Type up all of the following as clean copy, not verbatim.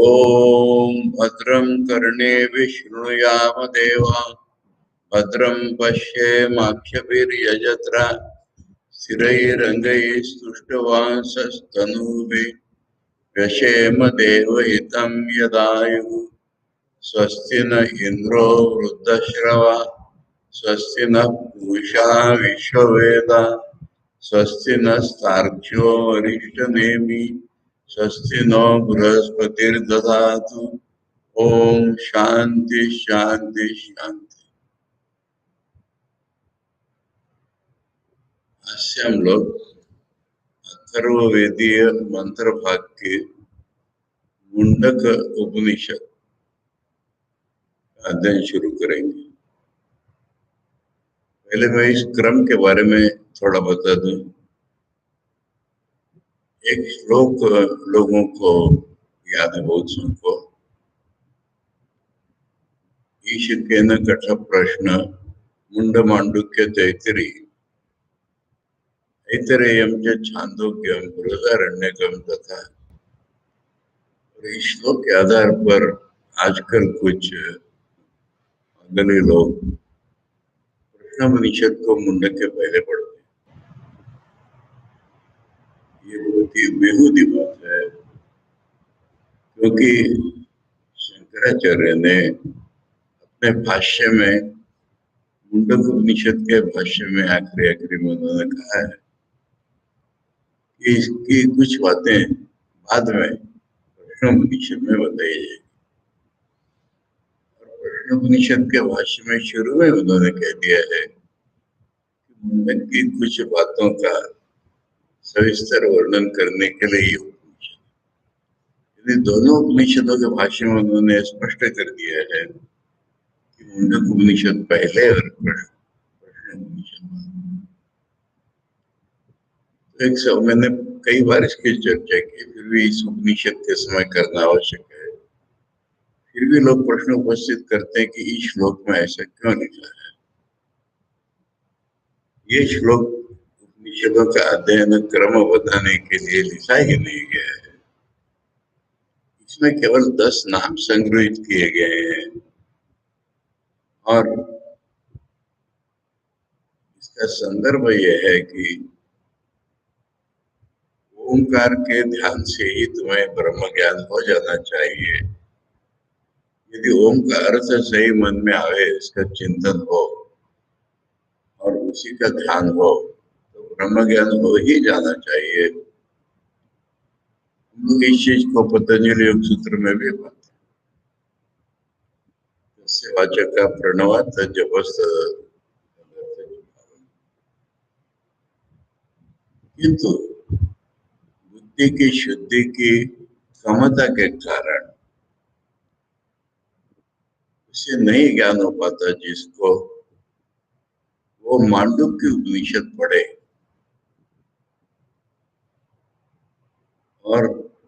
ओम भद्रं कर्णेभिः शृणुयाम देवा भद्रं पश्येमाक्षभिर्यजत्रा स्थिरैरङ्गैस्तुष्टवांसस्तनूभिः व्यशेम देवहितं यदायुः स्वस्ति न इन्द्रो वृद्धश्रवा स्वस्ति न पूषा विश्ववेदा स्वस्ति नस्तार्क्ष्यो अरिष्टनेमि स्वस्ति नो बृहस्पतिर्दधातु। ओम शांति शांति शांति। आज से हम लोग अथर्ववेदीय मंत्र भाग के मुंडक उपनिषद अध्ययन शुरू करेंगे। पहले मैं इस क्रम के बारे में थोड़ा बता दूं। एक श्लोक लोगों को याद है, बहुत सबको। ईश केन कठ प्रश्न मुंड मांडुक्य तैतरी ऐतरेयं च छांदोग्यम बृहदारण्यकम तथा। और इस श्लोक के आधार पर आजकल कुछ अगले लोग प्रश्नोपनिषद को मुंडक के पहले पढ़ते हैं। ये बहुत ही बेहूदी बात है, क्योंकि शंकराचार्य ने अपने भाष्य में मुंडक उपनिषद के भाष्य में आखिरी में उन्होंने कहा है कि इसकी कुछ बातें बाद में प्रश्नोपनिषद में बताई जाएगी। और प्रश्नोपनिषद के भाष्य में शुरू में उन्होंने कह दिया है कि मुंडक की कुछ बातों का सविस्तर वर्णन करने के लिए ये उपनिषद। यदि दोनों उपनिषदों के भाष्य में उन्होंने स्पष्ट कर दिया है कि मुंडक उपनिषद पहले और प्रश्न उपनिषद। तो एक सब मैंने कई बार इसकी चर्चा की, फिर भी इस उपनिषद के समय करना आवश्यक है। फिर भी लोग प्रश्न उपस्थित करते हैं कि इस श्लोक में ऐसा क्यों लिखा है। ये श्लोक उपनिषदों का अध्ययन क्रम बताने के लिए लिखा ही नहीं गया है। इसमें केवल 10 नाम संग्रहित किए गए हैं और इसका संदर्भ यह है कि ओंकार के ध्यान से ही तुम्हें ब्रह्म ज्ञान हो जाना चाहिए। यदि ओम का अर्थ सही मन में आवे, इसका चिंतन हो और उसी का ध्यान हो तो ब्रह्म ज्ञान हो ही जाना चाहिए। हम लोग इस चीज को पतंजलि योग सूत्र में भी पाते हैं। वाचक का प्रणवात जपस्त। किंतु बुद्धि की शुद्धि की क्षमता के कारण उसे नहीं ज्ञान हो पाता, जिसको वो मांडुक्य उपनिषद पढ़े और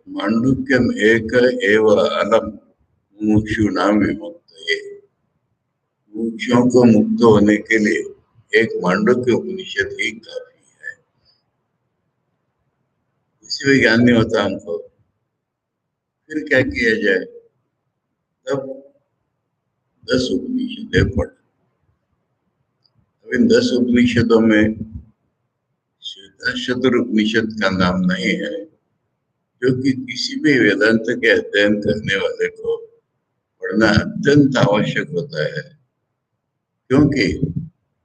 मांडुक्यम एक एव अलम मुमुक्षु नाम विमुक्त। मुमुक्षुओं को मुक्त होने के लिए एक मांडुक्य उपनिषद ही काफी है। इसी में ज्ञान नहीं होता हमको, फिर क्या किया जाए? तब 10 उपनिषदें पढ़। अब इन 10 उपनिषदों में श्वेताश्वतर उपनिषद का नाम नहीं है, जो कि किसी भी वेदांत के अध्ययन करने वाले को पढ़ना अत्यंत आवश्यक होता है। क्योंकि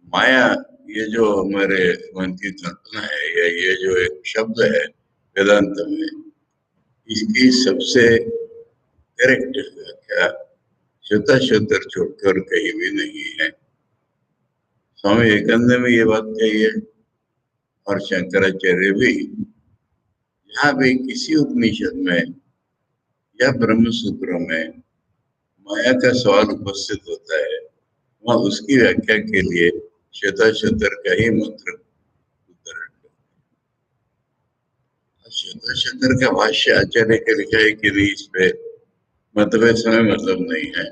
माया, ये जो हमारे मन की कल्पना है, या ये जो एक शब्द है वेदांत में, इसकी सबसे करेक्ट व्याख्या श्वेताश्वतर छोड़कर कहीं भी नहीं है। स्वामी विवेकानंद ने ये बात कही है और शंकराचार्य भी। यहाँ भी किसी उपनिषद में या ब्रह्म सूत्रों में माया का सवाल उपस्थित होता है, वहाँ उसकी व्याख्या के लिए श्वेताश्वतर का ही मंत्र उद्धरण करते हैं। श्वेताश्वतर का भाष्य आचार्य के लिखा है कि नहीं, इस पे मतभेद समय मतलब नहीं है,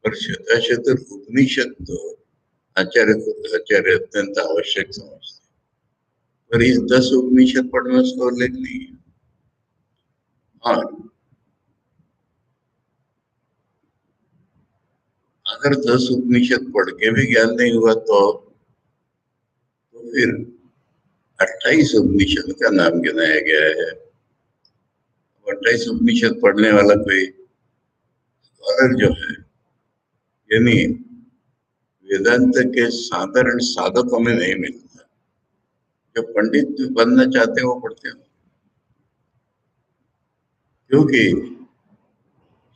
पर श्वेताश्वतर उपनिषद तो आचार्य अत्यंत आवश्यक समझते। पर इस 10 उपनिषद पढ़ना उसको लेख नहीं है। और अगर 10 उपनिषद पढ़ के भी ज्ञान नहीं हुआ तो फिर 28 उपनिषद का नाम गिनाया गया है। 28 उपनिषद पढ़ने वाला कोई स्कॉलर जो है, यानी वेदांत के साधारण साधकों में नहीं मिलता। जो पंडित बनना चाहते हैं वो पढ़ते हैं, क्योंकि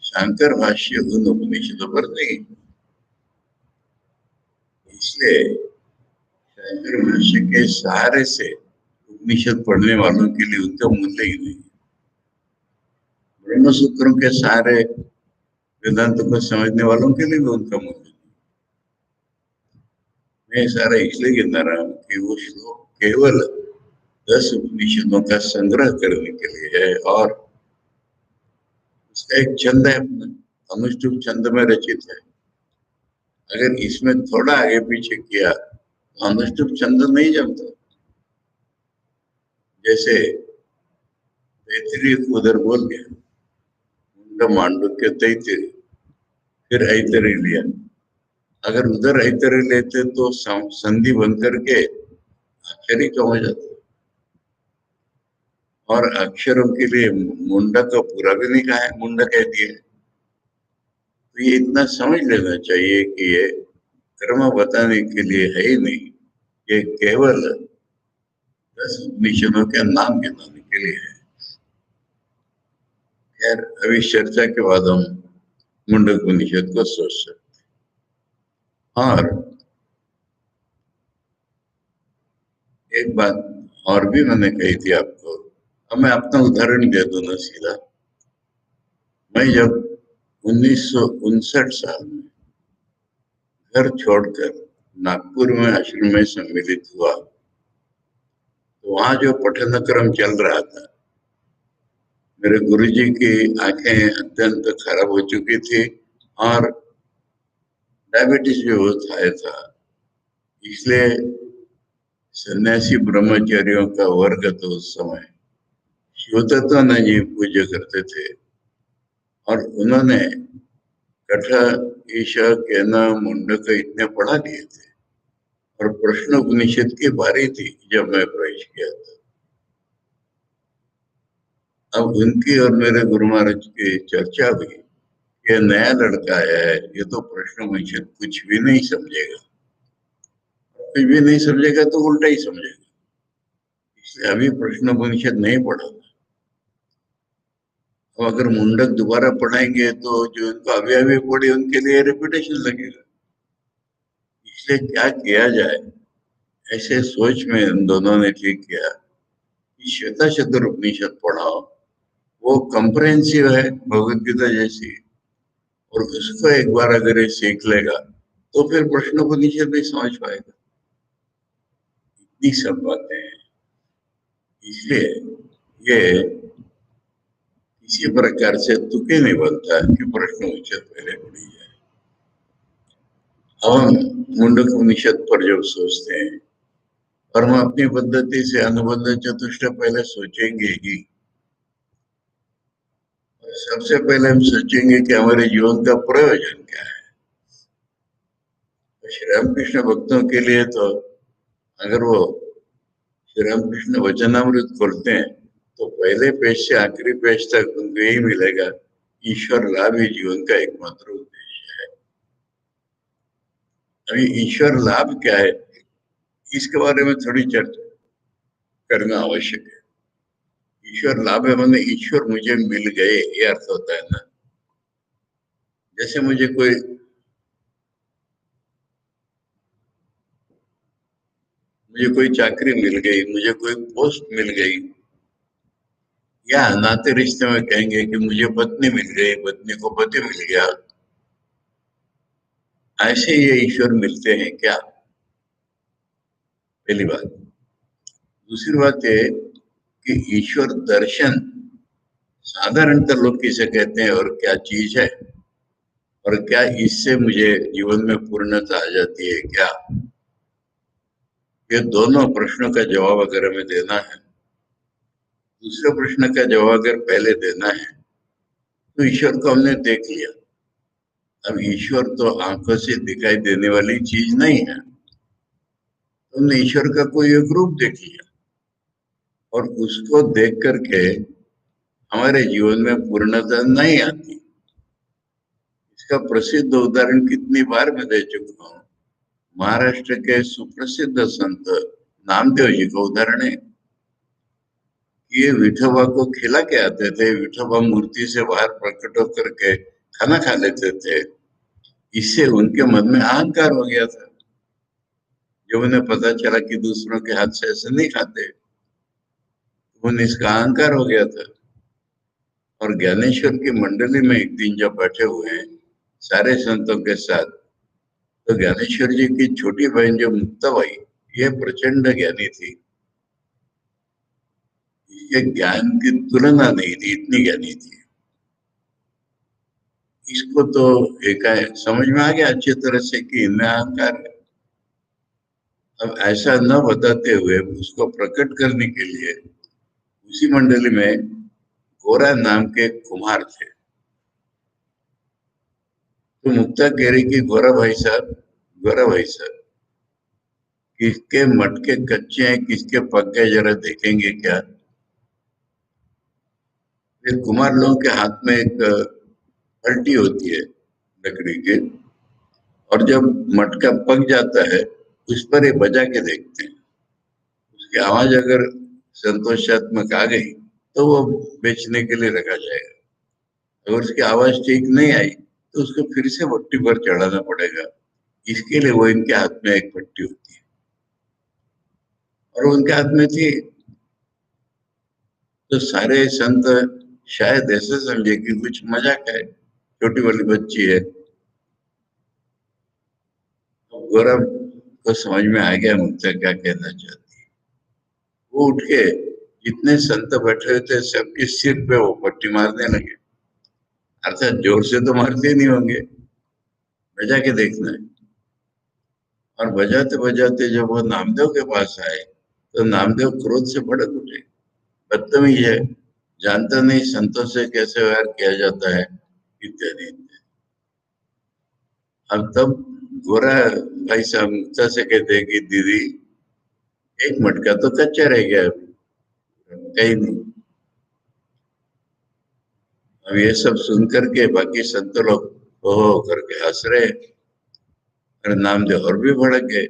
शंकर भाष्य उन उपनिषदों पर नहीं, इसलिए शंकर भाष्य के सहारे से उपनिषद पढ़ने वालों के लिए उनका मूल्य ही नहीं। ब्रह्म सूत्रों के सहारे वेदांत को समझने वालों के लिए भी उनका मूल्य नहीं। मैं सारा इसलिए गिना रहा हूँ कि वो श्लोक केवल 10 उपनिषदों का संग्रह करने के लिए है, और उसका एक छंद है, अनुष्टुप छंद में रचित है। अगर इसमें थोड़ा आगे पीछे किया तो अनुष्टुप छंद नहीं जमता। जैसे तैतरीय उधर बोल गया, उनका मांडुक्य तैतरीय, फिर ऐतरेय लिया। अगर उधर ऐतरेय लेते तो संधि बन करके अक्षर ही कम हो जाता, और अक्षरों के लिए मुंडक का पूरा भी नहीं कहा है, मुंडक कह दिए। तो ये इतना समझ लेना चाहिए कि ये कर्म बताने के लिए है ही नहीं, ये केवल 10 उपनिषदों के नाम गिनाने के लिए है। खैर, अभी चर्चा के बाद हम मुंडक उपनिषद को सोच सकते। और एक बात और भी मैंने कही थी आपको, अब मैं अपना उदाहरण दे दूं ना सीधा। मैं जब 1959 साल में घर छोड़कर नागपुर में आश्रम में सम्मिलित हुआ, तो वहां जो पठन क्रम चल रहा था, मेरे गुरुजी की आंखें अत्यंत खराब हो चुकी थी और डायबिटीज भी बहुत हाई था। इसलिए सन्यासी ब्रह्मचारियों का वर्ग तो उस समय शिवतत्वानंद जी पूज्य करते थे, और उन्होंने कठ, ईश, केन, मुंडक इतने पढ़ा दिए थे, और प्रश्न उपनिषद की बारी थी जब मैं प्रवेश किया था। अब उनकी और मेरे गुरु महाराज की चर्चा हुई, ये नया लड़का है, ये तो प्रश्न उपनिषद कुछ भी नहीं समझेगा, कुछ भी नहीं समझेगा तो उल्टा ही समझेगा, इसलिए अभी प्रश्न उपनिषद नहीं पढ़ा। तो अगर मुंडक दोबारा पढ़ाएंगे तो जो इनको अभी अभी पढ़े उनके लिए रेपुटेशन लगेगा। इसलिए क्या किया जाए, ऐसे सोच में इन दोनों ने ठीक किया कि श्वेताशतर उपनिषद पढ़ाओ, वो कंप्रहेंसिव है भगवद गीता जैसी, और उसको एक बार अगर ये सीख लेगा तो फिर प्रश्न उपनिषद भी समझ पाएगा। इतनी सब बातें हैं, इसलिए ये किसी प्रकार से तुके नहीं बनता कि प्रश्न उपनिषद पहले पढ़ी जाए। अब हम मुंडक उपनिषद पर जब सोचते हैं, और हम अपनी पद्धति से अनुबंध चतुष्टय पहले सोचेंगे ही, सबसे पहले हम सोचेंगे कि हमारे जीवन का प्रयोजन क्या है। तो श्री रामकृष्ण भक्तों के लिए तो अगर वो श्री रामकृष्ण वचनामृत खोलते हैं तो पहले पेज से आखिरी पेज तक उनको यही मिलेगा, ईश्वर लाभ ही जीवन का एकमात्र उद्देश्य है। अभी ईश्वर लाभ क्या है, इसके बारे में थोड़ी चर्चा करना आवश्यक है। ईश्वर लाभ है मैंने ईश्वर मुझे मिल गए, ये अर्थ होता है ना। जैसे मुझे कोई चाकरी मिल गई, मुझे कोई पोस्ट मिल गई, या नाते रिश्ते में कहेंगे कि मुझे पत्नी मिल गई, पत्नी को पति मिल गया, ऐसे ये ईश्वर मिलते हैं क्या? पहली बात। दूसरी बात है कि ईश्वर दर्शन साधारणतः लोग किसे कहते हैं और क्या चीज है, और क्या इससे मुझे जीवन में पूर्णता आ जाती है क्या? ये दोनों प्रश्नों का जवाब अगर हमें देना है, दूसरे प्रश्न का जवाब अगर पहले देना है, तो ईश्वर को हमने देख लिया, अब ईश्वर तो आंखों से दिखाई देने वाली चीज नहीं है। तुमने ईश्वर का कोई एक रूप देख लिया और उसको देख करके हमारे जीवन में पूर्णता नहीं आती। इसका प्रसिद्ध उदाहरण कितनी बार मैं दे चुका हूँ। महाराष्ट्र के सुप्रसिद्ध संत नामदेव जी का उदाहरण है। ये विठोबा को खिला के आते थे, विठोबा मूर्ति से बाहर प्रकट होकर के खाना खा लेते थे। इससे उनके मन में अहंकार हो गया था। जब उन्हें पता चला कि दूसरों के हाथ से ऐसे नहीं खाते, तो उन्हें इसका अहंकार हो गया था। और ज्ञानेश्वर की मंडली में एक दिन जब बैठे हुए हैं सारे संतों के साथ, तो ज्ञानेश्वर जी की छोटी बहन जो मुक्ताबाई, ये प्रचंड ज्ञानी थी। ये ज्ञान की तुलना नहीं थी, इतनी ज्ञानी थी। इसको तो एक समझ में आ गया अच्छी तरह से कि इनमें अहंकार है। अब ऐसा न बताते हुए उसको प्रकट करने के लिए उसी मंडली में गोरा नाम के कुम्हार थे। तो मुक्ता कह रही कि गोरा भाई साहब, किसके मटके कच्चे हैं, किसके पक गए, जरा देखेंगे क्या। फिर कुम्हार लोगों के हाथ में एक पलटी होती है लकड़ी की, और जब मटका पक जाता है उस पर ये बजा के देखते हैं। उसकी आवाज अगर संतोषात्मक आ गई तो वो बेचने के लिए रखा जाएगा। अगर उसकी आवाज ठीक नहीं आई तो उसको फिर से भट्टी पर चढ़ाना पड़ेगा। इसके लिए वो इनके हाथ में एक भट्टी होती है, और उनके हाथ में थी। तो सारे संत शायद ऐसे समझे कि कुछ मजाक है, छोटी वाली बच्ची है। गौरव को समझ में आ गया मुझसे क्या कहना चाहती है। वो उठ के जितने संत बैठे हुए थे सबके सिर पे वो पट्टी मारने लगे। अर्थात जोर से तो मारते नहीं होंगे, बजा के देखना है। और बजाते बजाते जब वो नामदेव के पास आए तो नामदेव क्रोध से भड़क उठे। बदतमीज है, जानता नहीं संतों से कैसे व्यवहार किया जाता है, इत्यादि। अब तब गोरा भाई साहब मुक्ता से कहते हैं कि दीदी, एक मटका तो कच्चा रह गया, कहीं नहीं। अब ये सब सुन करके बाकी संत लोग हो करके हंस रहे, और नामदेव और भी भड़क गए।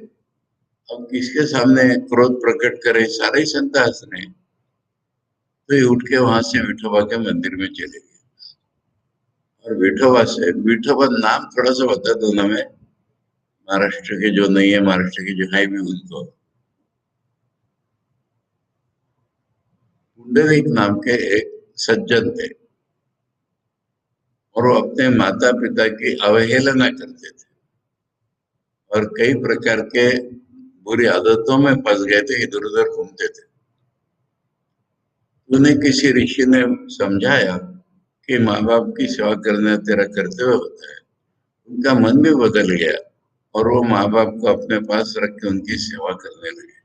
अब किसके सामने क्रोध प्रकट करे, सारे ही संत हंस रहे हैं। तो ये उठ के वहां से विठोबा के मंदिर में चले गए। और विठोबा नाम थोड़ा सा बता दो ना, मैं महाराष्ट्र के जो नहीं है, महाराष्ट्र के जो है भी उनको। पुंडरीक नाम के एक सज्जन थे, और वो अपने माता पिता की अवहेलना करते थे और कई प्रकार के बुरी आदतों में फंस गए थे, इधर उधर घूमते थे। उन्हें किसी ऋषि ने समझाया कि माँ बाप की सेवा करना तेरा कर्तव्य होता है। उनका मन भी बदल गया और वो माँ बाप को अपने पास रख के उनकी सेवा करने लगे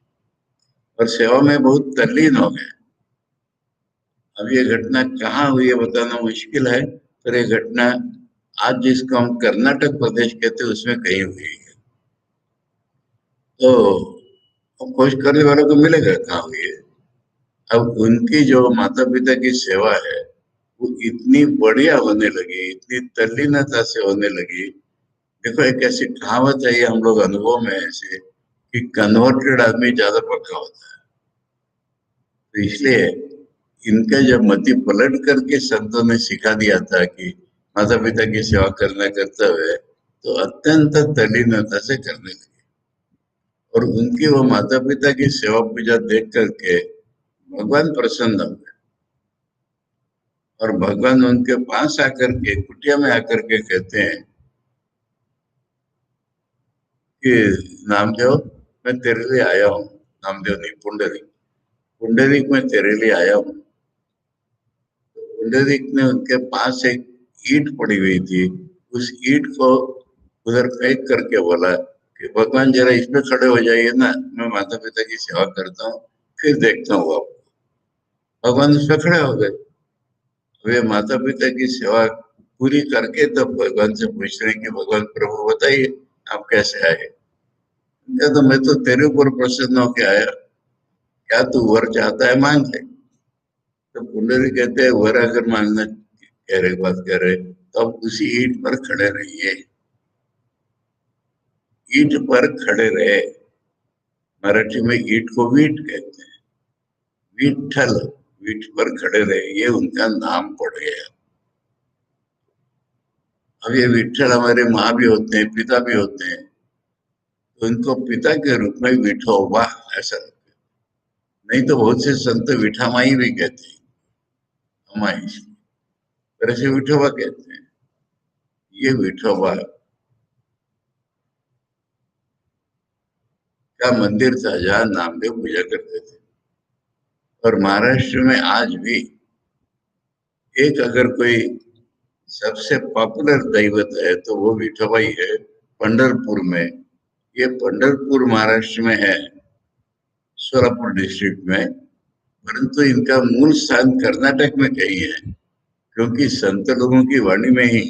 और सेवा में बहुत तल्लीन हो गए। अब ये घटना कहाँ हुई है बताना मुश्किल है, पर ये घटना आज जिसको हम कर्नाटक प्रदेश कहते हैं उसमें कहीं हुई है। तो खोज करने वालों को मिलेगा कहाँ हुई है। अब उनकी जो माता पिता की सेवा है वो इतनी बढ़िया होने लगी, इतनी तल्लीनता से होने लगी। देखो, एक ऐसी कहावत है, ये हम लोग अनुभव में ऐसे कि कन्वर्टेड आदमी ज्यादा पक्का होता है। तो इसलिए इनका जब मति पलट करके संतों ने सिखा दिया था कि माता पिता की सेवा करना कर्तव्य है, तो अत्यंत तल्लीनता से करने लगे। और उनकी वो माता पिता की सेवा पूजा देख करके भगवान प्रसन्न हो गए, और भगवान उनके पास आकर के कुटिया में आकर के कहते हैं कि नामदेव, मैं तेरे लिए आया हूँ। नामदेव नहीं, पुंडरीक। पुंडरीक, मैं तेरे लिए आया हूँ। पुंडरीक ने उनके पास एक ईंट पड़ी हुई थी, उस ईंट को उधर फेंक करके बोला कि भगवान जरा इसमें खड़े हो जाइए ना, मैं माता पिता की सेवा करता हूँ, फिर देखता हूँ आपको। भगवान उस पर खड़े हो गए। वे माता पिता की सेवा पूरी करके तब भगवान से पूछ रहे हैं कि भगवान प्रभु बताइए आप कैसे आए। क्या तो मैं तो तेरे ऊपर प्रसन्न होके आया, क्या तू वर चाहता है मांग ले। तो पुंडरी कहते हैं वर अगर मांगना कह रहे बात कर रहे तो आप उसी ईंट पर खड़े रहिए, ईंट पर खड़े रहे। मराठी में ईंट को वीट कहते हैं, विठल, वीट पर खड़े रहे, ये उनका नाम पड़ गया। अब ये विठल हमारे माँ भी होते हैं, पिता भी होते हैं, तो इनको पिता के रूप में विठोबा ऐसा लगता है। नहीं तो बहुत से संत विठामाई भी कहते हैं, अमाई, पर ऐसे विठोबा कहते हैं। ये विठोबा का मंदिर था जहाँ नामदेव पूजा करते थे। और महाराष्ट्र में आज भी एक अगर कोई सबसे पॉपुलर दैवत है तो वो विठोबा ही है, पंढरपुर में। ये पंढरपुर महाराष्ट्र में है, सोलापुर डिस्ट्रिक्ट में, परंतु इनका मूल स्थान कर्नाटक में कहीं है, क्योंकि संत लोगों की वाणी में ही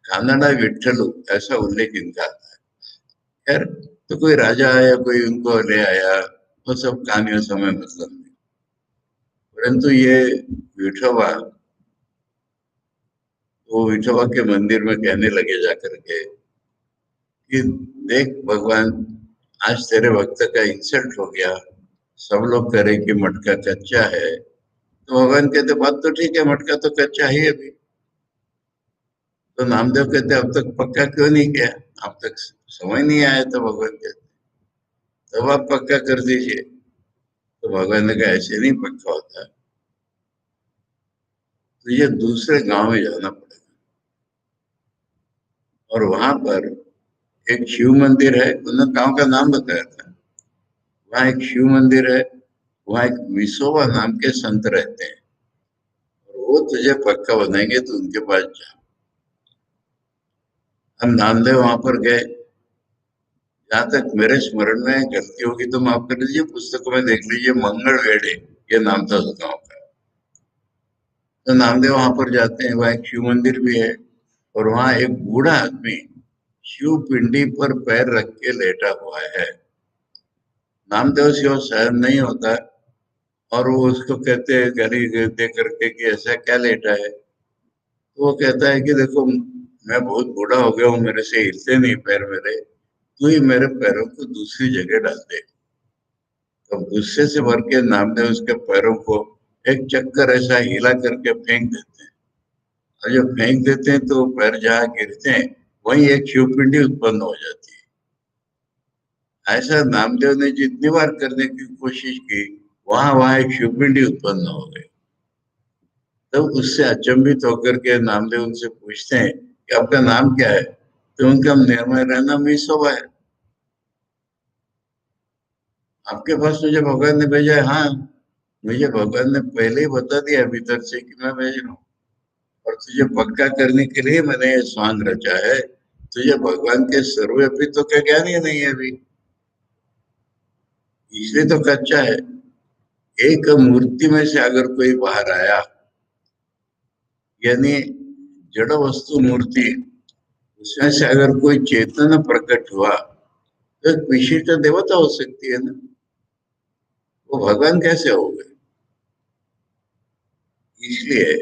कानड़ा विठ्ठल ऐसा उल्लेख इनका आता है। खैर, तो कोई राजा आया, कोई उनको ले आया, वो सब कहानियों से हमें मतलब नहीं। परंतु ये विठोबा, वो विठोबा के मंदिर में कहने लगे जाकर के कि देख भगवान, आज तेरे भक्त का इंसल्ट हो गया, सब लोग कह रहे कि मटका कच्चा है। तो भगवान कहते बात तो ठीक है, मटका तो कच्चा ही है अभी। तो नामदेव कहते अब तक पक्का क्यों नहीं किया, अब तक समय नहीं आया। तो भगवान कहते तब आप पक्का कर दीजिए। तो भगवान ने कहा ऐसे नहीं पक्का होता, तो ये दूसरे गांव में जाना पड़ेगा। और वहां पर एक शिव मंदिर है, उन्होंने गांव का नाम बताया था। वहाँ एक शिव मंदिर है, वहाँ एक विसोबा नाम के संत रहते हैं, और वो तुझे पक्का बनाएंगे, तो उनके पास जा। हम नामदेव वहां पर गए। जहां तक मेरे स्मरण में गलती होगी तो माफ कर लीजिए, पुस्तकों में देख लीजिए, मंगलवेड़े ये नाम था उस गाँव का। तो नामदेव वहां पर जाते हैं, वहाँ एक शिव मंदिर भी है, और वहाँ एक बूढ़ा आदमी शिव पिंडी पर पैर रख के लेटा हुआ है। नामदेव से वो सहन नहीं होता, और वो उसको कहते हैं गाली दे करके कि ऐसा क्या लेटा है। तो वो कहता है कि देखो मैं बहुत बूढ़ा हो गया हूँ, मेरे से हिलते नहीं पैर मेरे, तू ही मेरे पैरों को दूसरी जगह डाल दे। तो गुस्से से भर के नामदेव उसके पैरों को एक चक्कर ऐसा हिला करके फेंक देते हैं। और जब फेंक देते हैं तो पैर जहाँ गिरते हैं वहीं एक शिवपिंडी उत्पन्न हो जाती है। ऐसा नामदेव ने जितनी बार करने की कोशिश की, वहां वहां एक शिवपिंडी उत्पन्न हो गई। तब उससे अचंभित होकर के नामदेव उनसे पूछते हैं कि आपका नाम क्या है। तो उनका मेरा नाम विसोबा है। आपके पास मुझे भगवान ने भेजा है। हाँ, मुझे भगवान ने पहले ही बता दिया भीतर से कि मैं भेज रहा हूँ, और तुझे पक्का करने के लिए मैंने ये स्वांग रचा है। तुझे भगवान के सर्वव्यापित्व का ज्ञान ही नहीं है अभी, इसलिए तो कच्चा है। एक मूर्ति में से अगर कोई बाहर आया, यानी जड़ वस्तु मूर्ति, उसमें से अगर कोई चेतन प्रकट हुआ तो एक विशिष्ट देवता हो सकती है ना, वो भगवान कैसे हो गए। इसलिए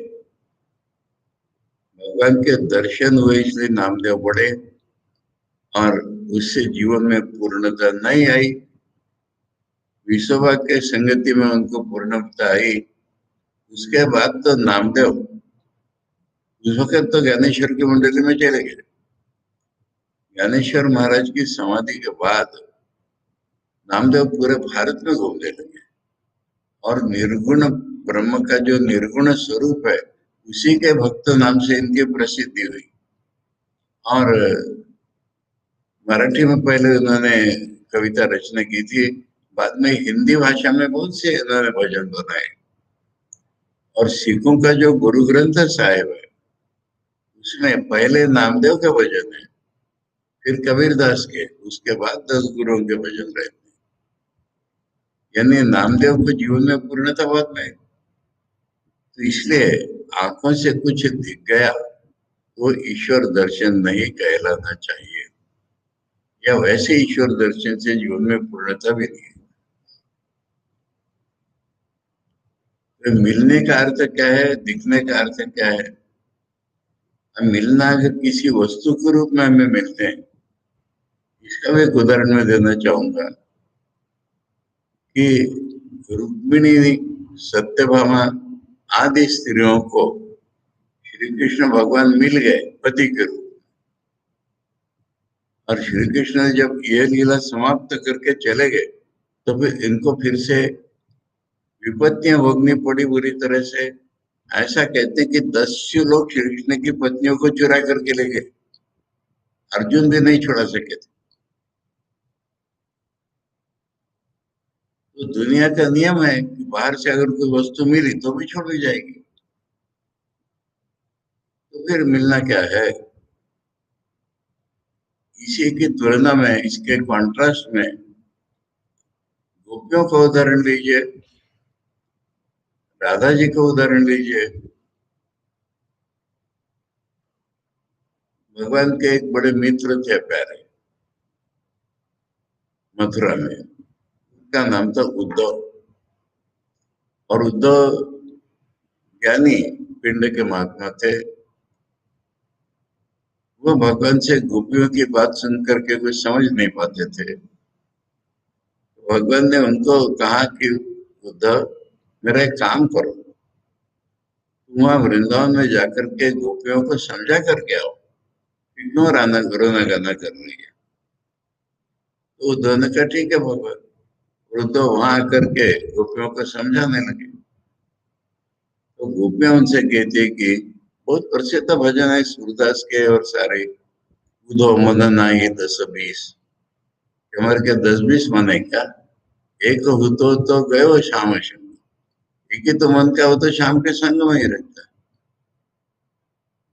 भगवान के दर्शन हुए, इसलिए नामदेव बढ़े, और उससे जीवन में पूर्णता नहीं आई। विश्वभा के संगति में उनको पूर्णता आई। उसके बाद तो नामदेव उस वक्त तो ज्ञानेश्वर की मंडली में चले गए। ज्ञानेश्वर महाराज की समाधि के बाद नामदेव पूरे भारत में घूमने लगे, और निर्गुण ब्रह्म का जो निर्गुण स्वरूप है उसी के भक्त नाम से इनकी प्रसिद्धि हुई। और मराठी में पहले उन्होंने कविता रचना की थी, बाद में हिंदी भाषा में बहुत से उन्होंने भजन बनाए। और सिखों का जो गुरु ग्रंथ साहिब है उसमें पहले नामदेव के भजन है, फिर कबीरदास के, उसके बाद 10 गुरुओं के भजन रहते हैं। यानी नामदेव को जीवन में पूर्णता बाद में। तो इसलिए आंखों से कुछ दिख गया वो ईश्वर दर्शन नहीं कहलाना चाहिए, या वैसे ईश्वर दर्शन से जीवन में पूर्णता भी नहीं है। तो मिलने का अर्थ क्या है, दिखने का अर्थ क्या है? हम मिलना अगर किसी वस्तु के रूप में हमें मिलते हैं, इसका भी एक उदाहरण मैं देना चाहूंगा कि रुक्मिणी, सत्यभामा आदि स्त्रियों को श्री कृष्ण भगवान मिल गए पति के रूप में, और श्री कृष्ण ने जब ये लीला समाप्त करके चले गए तो फिर इनको फिर से विपत्तियां भोगनी पड़ी बुरी तरह से। ऐसा कहते हैं कि 10 लोग श्री कृष्ण की पत्नियों को चुरा करके ले गए, अर्जुन भी नहीं छोड़ा सके थे। तो दुनिया का नियम है कि बाहर से अगर कोई वस्तु मिली तो भी छोड़ी जाएगी। तो फिर मिलना क्या है? इसी की तुलना में, इसके कॉन्ट्रास्ट में गोपियों का उदाहरण लीजिए, राधा जी का उदाहरण लीजिए। भगवान के एक बड़े मित्र थे प्यारे, मथुरा में। उनका नाम था उद्धव, और उद्धव ज्ञानी पिंड के महात्मा थे। वो भगवान से गोपियों की बात सुन करके कुछ समझ नहीं पाते थे। भगवान ने उनको कहा कि उद्धव, मेरा एक काम करो, तुम वहां वृंदावन में जाकर के गोपियों को समझा करके आओ, क्यों राना रोना गाना कर रही है। तो उद्धव ने कहा ठीक है भगवान। उद्धव वहां आकर के गोपियों को समझाने लगे। तो गोपियां उनसे कहती है कि बहुत प्रसिद्ध भजन है सूरदास के और सारे, उद्धव मदन आई 10-20, हमारे के 10-20 मने क्या, एक हो तो गए वो श्याम संग, एक ही तो मन का हो तो शाम के संग में ही रहता है।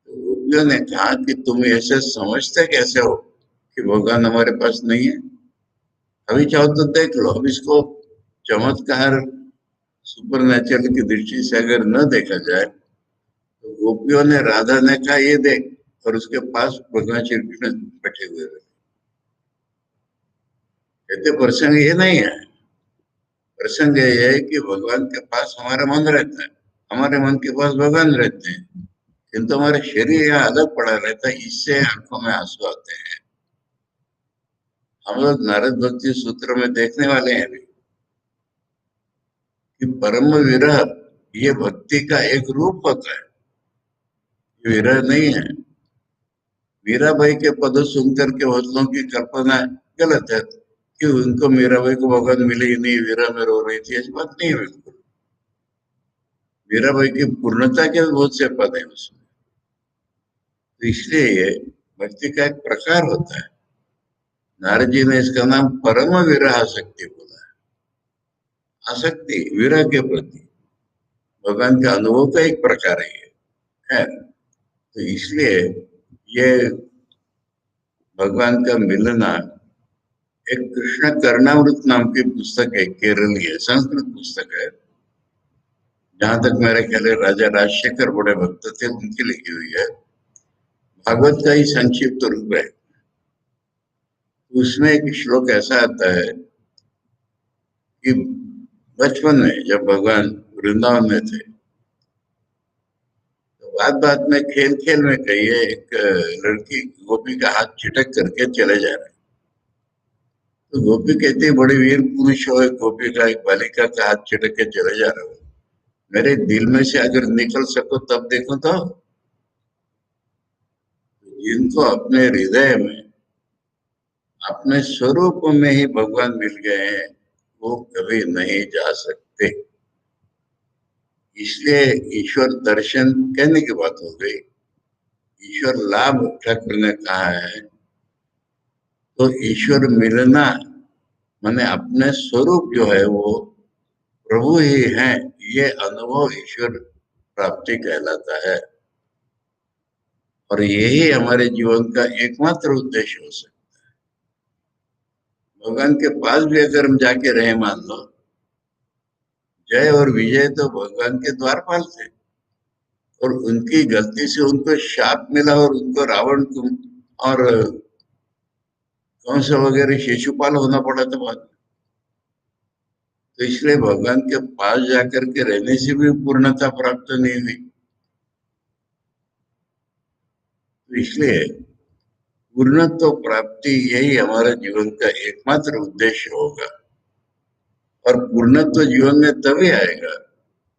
तो गोपियों ने कहा कि तुम ऐसे समझते कैसे हो कि भगवान हमारे पास नहीं है? अभी चाहो तो देख लो। अब इसको चमत्कार, सुपर नेचुरल की दृष्टि से अगर न देखा जाए तो गोपियों ने, राधा ने कहा ये देख, और उसके पास भगवान श्री कृष्ण बैठे हुए थे। कहते प्रसंग ये नहीं है, प्रसंग ये है कि भगवान के पास हमारा मन रहता है, हमारे मन के पास भगवान रहते हैं, किंतु हमारा शरीर यहाँ अलग पड़ा रहता है, इससे आंखों में आंसू आते हैं। हम लोग नारद भक्ति सूत्र में देखने वाले हैं अभी कि परम विरह ये भक्ति का एक रूप होता है, ये विरह नहीं है। मीराबाई के पद सुन करके होतलों की कल्पना गलत है कि उनको मीराबाई को भगवान मिले ही नहीं, विरह में रो रही थी, ऐसी बात नहीं है बिल्कुल। मीराबाई की पूर्णता के बहुत से पद है उसमें। तो इसलिए ये भक्ति का एक प्रकार होता है। नारद जी ने इसका नाम परम विरह आसक्ति बोला है। आसक्ति विरह के प्रति भगवान के अनुभव का एक प्रकार है ये। खैर, तो इसलिए ये भगवान का मिलना, एक कृष्ण कर्णामृत नाम की पुस्तक है, केरली है, संस्कृत पुस्तक है। जहां तक मेरे ख्याल है राजा राजशेखर बड़े भक्त थे, उनकी लिखी हुई है। भागवत का ही संक्षिप्त रूप है। उसमें एक श्लोक ऐसा आता है कि बचपन में जब भगवान वृंदावन में थे, तो बात बात में, खेल खेल में कहिए, एक लड़की गोपी का हाथ चिटक करके चले जा रहे। तो गोपी कहती है, बड़े वीर पुरुष हो, एक गोपी का, एक बालिका का हाथ चिटक के चले जा रहे हो, मेरे दिल में से अगर निकल सको तब देखो। तो जिनको अपने हृदय में, अपने स्वरूप में ही भगवान मिल गए हैं, वो कभी नहीं जा सकते। इसलिए ईश्वर दर्शन कहने की बात हो गई। ईश्वर लाभ ठाकुर ने कहा है, तो ईश्वर मिलना माने अपने स्वरूप जो है वो प्रभु ही है, ये अनुभव ईश्वर प्राप्ति कहलाता है। और यही हमारे जीवन का एकमात्र उद्देश्य हो सकता है। भगवान के पास भी अगर हम जाके रहे, मान लो, जय और विजय तो भगवान के द्वारपाल थे, और उनकी गलती से उनको शाप मिला और उनको रावण तुम और कंस वगैरह शिशुपाल होना पड़ा था बाद में। तो इसलिए भगवान के पास जाकर के रहने से भी पूर्णता प्राप्त नहीं हुई। तो इसलिए पूर्णत्व प्राप्ति यही हमारे जीवन का एकमात्र उद्देश्य होगा। और पूर्णत्व जीवन में तभी आएगा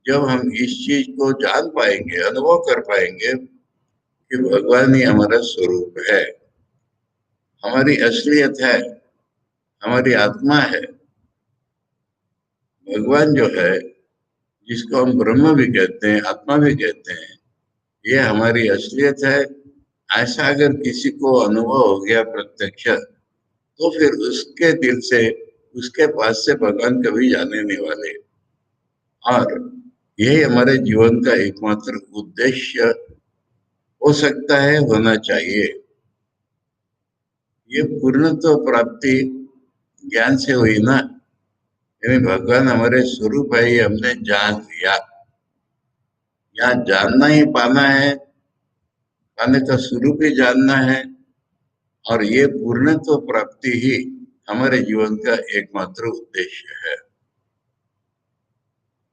जब हम इस चीज को जान पाएंगे, अनुभव कर पाएंगे कि भगवान ही हमारा स्वरूप है, हमारी असलियत है, हमारी आत्मा है। भगवान जो है, जिसको हम ब्रह्म भी कहते हैं, आत्मा भी कहते हैं, ये हमारी असलियत है। ऐसा अगर किसी को अनुभव हो गया प्रत्यक्ष, तो फिर उसके दिल से, उसके पास से भगवान कभी जाने नहीं वाले। और यही हमारे जीवन का एकमात्र उद्देश्य हो सकता है, होना चाहिए। ये पूर्णत्व प्राप्ति ज्ञान से हुई ना, यानी भगवान हमारे स्वरूप है, ये हमने जान लिया। यहाँ जानना ही पाना है, पाने का स्वरूप ही जानना है। और ये पूर्णत्व प्राप्ति ही हमारे जीवन का एकमात्र उद्देश्य है।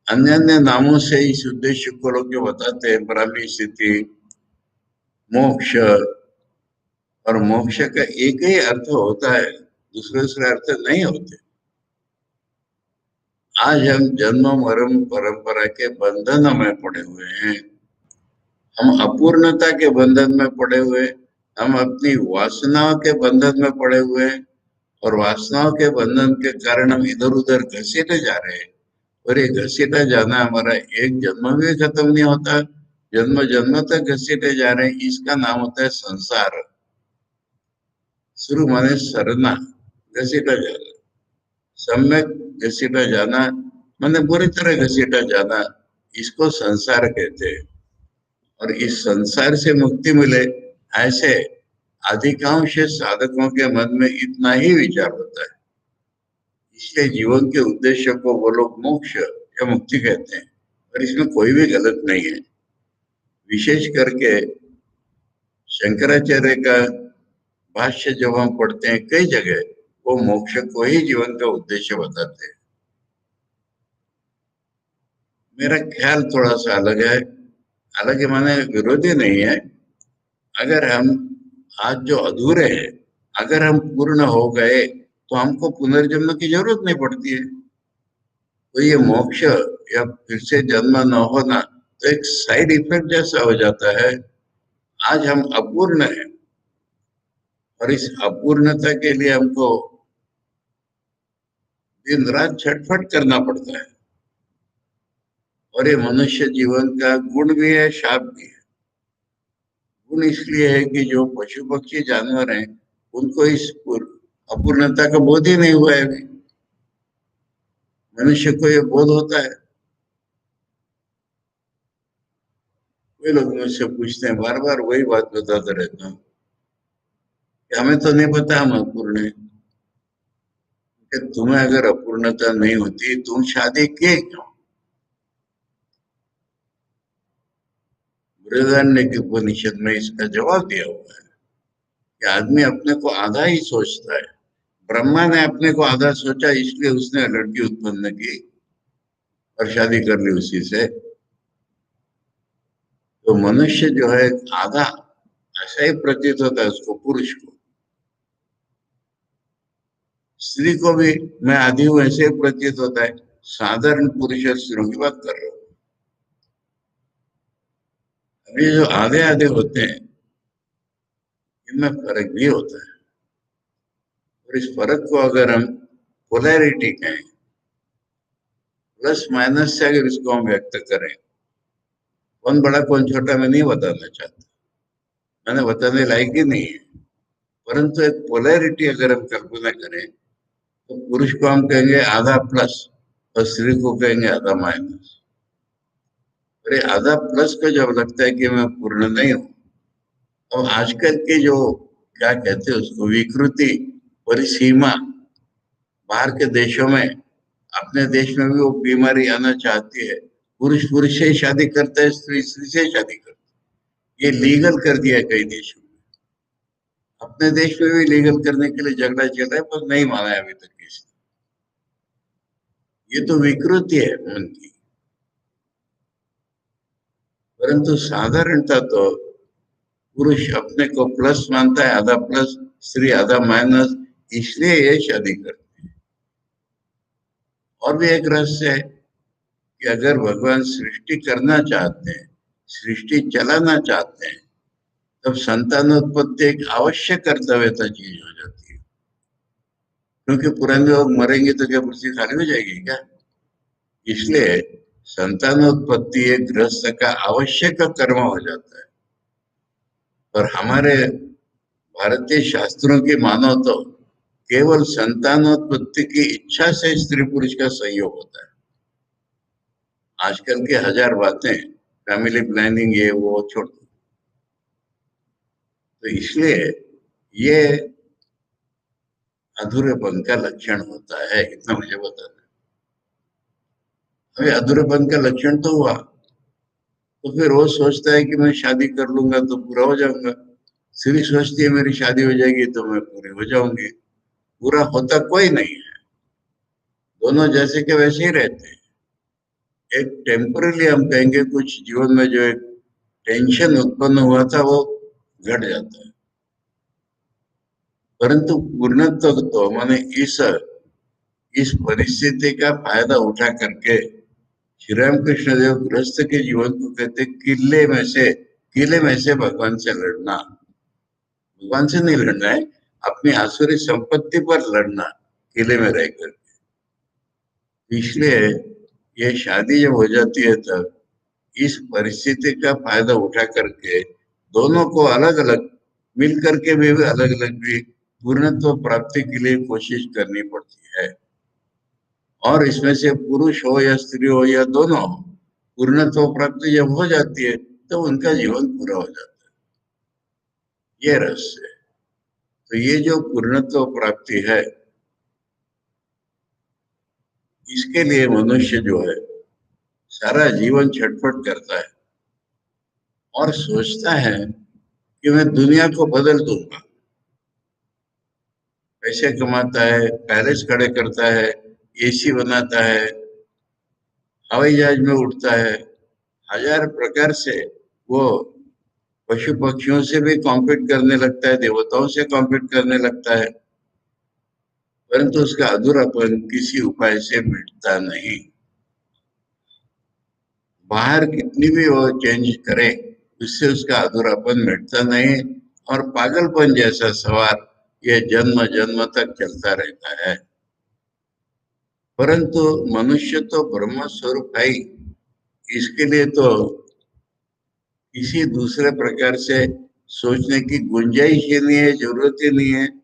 अन्य अन्य नामों से इस उद्देश्य को लोग जो बताते हैं, ब्राह्मी स्थिति, मोक्ष, और मोक्ष का एक ही अर्थ होता है, दूसरे दूसरे अर्थ नहीं होते। आज हम जन्म मरण परंपरा के बंधन में पड़े हुए हैं, हम अपूर्णता के बंधन में पड़े हुए, हम अपनी वासनाओं के बंधन में पड़े हुए हैं। और वासनाओं के बंधन के कारण हम इधर उधर घसीटे जा रहे हैं। और ये घसीटा जाना हमारा एक जन्म में खत्म नहीं होता, जन्म जन्म तक घसीटे जा रहे हैं। इसका नाम होता है संसार। शुरू माने सरना, घसीटा जाना, सम्यक घसीटा जाना, माने बुरी तरह घसीटा जाना, इसको संसार कहते हैं। और इस संसार से मुक्ति मिले, ऐसे अधिकांश साधकों के मन में इतना ही विचार होता है। इसलिए जीवन के उद्देश्य को वो लोग मोक्ष या मुक्ति कहते हैं, और इसमें कोई भी गलत नहीं है। विशेष करके शंकराचार्य का भाष्य जब हम पढ़ते हैं कई जगह, वो मोक्ष को ही जीवन का उद्देश्य बताते हैं। मेरा ख्याल थोड़ा सा अलग है, हालांकि माने विरोधी नहीं है। अगर हम आज जो अधूरे हैं, अगर हम पूर्ण हो गए तो हमको पुनर्जन्म की जरूरत नहीं पड़ती है। तो ये मोक्ष या फिर से जन्म न होना तो एक साइड इफेक्ट जैसा हो जाता है। आज हम अपूर्ण हैं, और इस अपूर्णता के लिए हमको दिन रात छटफट करना पड़ता है। और ये मनुष्य जीवन का गुण भी है, शाप भी है। गुण इसलिए है कि जो पशु पक्षी जानवर हैं, उनको इस अपूर्णता का बोध ही नहीं हुआ है अभी। मनुष्य को ये बोध होता है। वे लोग मुझसे पूछते हैं, बार बार वही बात बताता रहता हूँ कि हमें तो नहीं पता हम अपूर्ण है। कि तुम्हें अगर अपूर्णता नहीं होती, तुम शादी किए क्यों? बृहदारण्य के उपनिषद में इसका जवाब दिया हुआ है कि आदमी अपने को आधा ही सोचता है। ब्रह्मा ने अपने को आधा सोचा, इसलिए उसने लड़की उत्पन्न की और शादी कर ली उसी से। तो मनुष्य जो है आधा, ऐसा ही प्रतीत होता है उसको, पुरुष को। स्त्री को भी मैं आधी हूं ऐसे ही प्रतीत होता है। साधारण पुरुष और स्त्रियों की बात कर रहा हूं। अभी जो आधे आधे होते हैं, इनमें फर्क भी होता है। और इस फर्क को अगर हम पोलैरिटी कहें, प्लस माइनस से अगर इसको हम व्यक्त करें, कौन बड़ा कौन छोटा मैं नहीं बताना चाहता, मैंने बताने लायक ही नहीं है। परंतु एक पोलैरिटी अगर हम कल्पना करें, तो पुरुष को हम कहेंगे आधा प्लस और स्त्री को कहेंगे आधा माइनस। अरे आधा प्लस को जब लगता है कि मैं पूर्ण नहीं हूं, तो आजकल के जो क्या कहते हैं उसको, विकृति, परिसीमा, बाहर के देशों में, अपने देश में भी वो बीमारी आना चाहती है। पुरुष पुरुष से शादी करता है, स्त्री स्त्री से शादी करता है। ये लीगल कर दिया है कई देशों में। अपने देश में भी लीगल करने के लिए झगड़ा चल रहा है, पर नहीं माना है अभी तक किसी ने। ये तो विकृति है मन की। परंतु साधारणता तो पुरुष अपने को प्लस मानता है, आधा प्लस, स्त्री आधा माइनस, इसलिए ये शादी करते हैं। और भी एक रहस्य है कि अगर भगवान सृष्टि करना चाहते हैं, सृष्टि चलाना चाहते हैं, तब संतानोत्पत्ति एक आवश्यक कर्तव्यता चीज हो जाती है। क्योंकि पुराने लोग मरेंगे तो क्या पृथ्वी खाली हो जाएगी क्या? इसलिए संतानोत्पत्ति एक गृहस्थ का आवश्यक कर्म हो जाता है। और हमारे भारतीय शास्त्रों की मानो तो केवल संतानोत्पत्ति की इच्छा से स्त्री पुरुष का संयोग होता है। आजकल के हजार बातें, फैमिली प्लानिंग, ये वो छोड़ दो। तो इसलिए ये अधूरेपन का लक्षण होता है, इतना मुझे बताना। अभी अधूरेपन का लक्षण तो हुआ, तो फिर वो सोचता है कि मैं शादी कर लूंगा तो पूरा हो जाऊंगा। स्त्री सोचती है मेरी शादी हो जाएगी तो मैं पूरी हो जाऊंगी। पूरा होता कोई नहीं है, दोनों जैसे के वैसे ही रहते हैं। एक टेम्पररी हम कहेंगे कुछ जीवन में जो एक टेंशन उत्पन्न हुआ था वो घट जाता है। परंतु पूर्णत्व तो माने इस परिस्थिति का फायदा उठा करके श्री रामकृष्ण देव गृहस्थ के जीवन को कहते किले में से भगवान से लड़ना। भगवान से नहीं लड़ना है, अपनी आसुरी संपत्ति पर लड़ना, किले में रहकर। इसलिए ये शादी जब हो जाती है तब इस परिस्थिति का फायदा उठा करके दोनों को अलग अलग मिल करके भी अलग अलग भी पूर्णत्व प्राप्ति के लिए कोशिश करनी पड़ती है। और इसमें से पुरुष हो या स्त्री हो या दोनों, पूर्णत्व प्राप्ति जब हो जाती है तो उनका जीवन पूरा हो जाता है। ये रहस्य है। तो ये जो पूर्णत्व प्राप्ति है, इसके लिए मनुष्य जो है सारा जीवन छटपट करता है और सोचता है कि मैं दुनिया को बदल दूंगा। पैसे कमाता है, पैलेस खड़े करता है, एसी बनाता है, हवाई जहाज में उड़ता है, हजार प्रकार से वो पशु पक्षियों से भी कॉम्पीट करने लगता है, देवताओं से कॉम्पीट करने लगता है। परंतु उसका अधूरापन किसी उपाय से मिटता नहीं। बाहर कितनी भी वो चेंज करे, उससे उसका अधूरापन मिटता नहीं। और पागलपन जैसा सवाल ये जन्म जन्म तक चलता रहता है। परंतु मनुष्य तो ब्रह्म स्वरूप है ही, इसके लिए तो किसी दूसरे प्रकार से सोचने की गुंजाइश ही नहीं है, जरूरत ही नहीं है।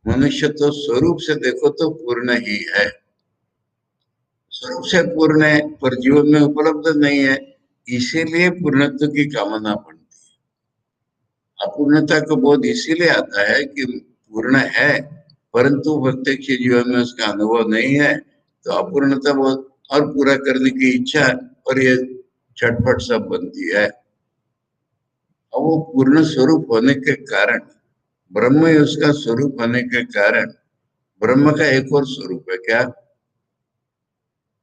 मनुष्य तो स्वरूप से देखो तो पूर्ण ही है, स्वरूप से पूर्ण है, पर जीवन में उपलब्ध नहीं है। इसीलिए पूर्णत्व की कामना बढ़ती है। अपूर्णता को बोध इसीलिए आता है कि पूर्ण है परंतु प्रत्यक्ष जीवन में उसका अनुभव नहीं है, तो अपूर्णता बोध और पूरा करने की इच्छा और ये छटपट सब बनती है। और वो पूर्ण स्वरूप होने के कारण, ब्रह्म ही उसका स्वरूप होने के कारण, ब्रह्म का एक और स्वरूप है क्या?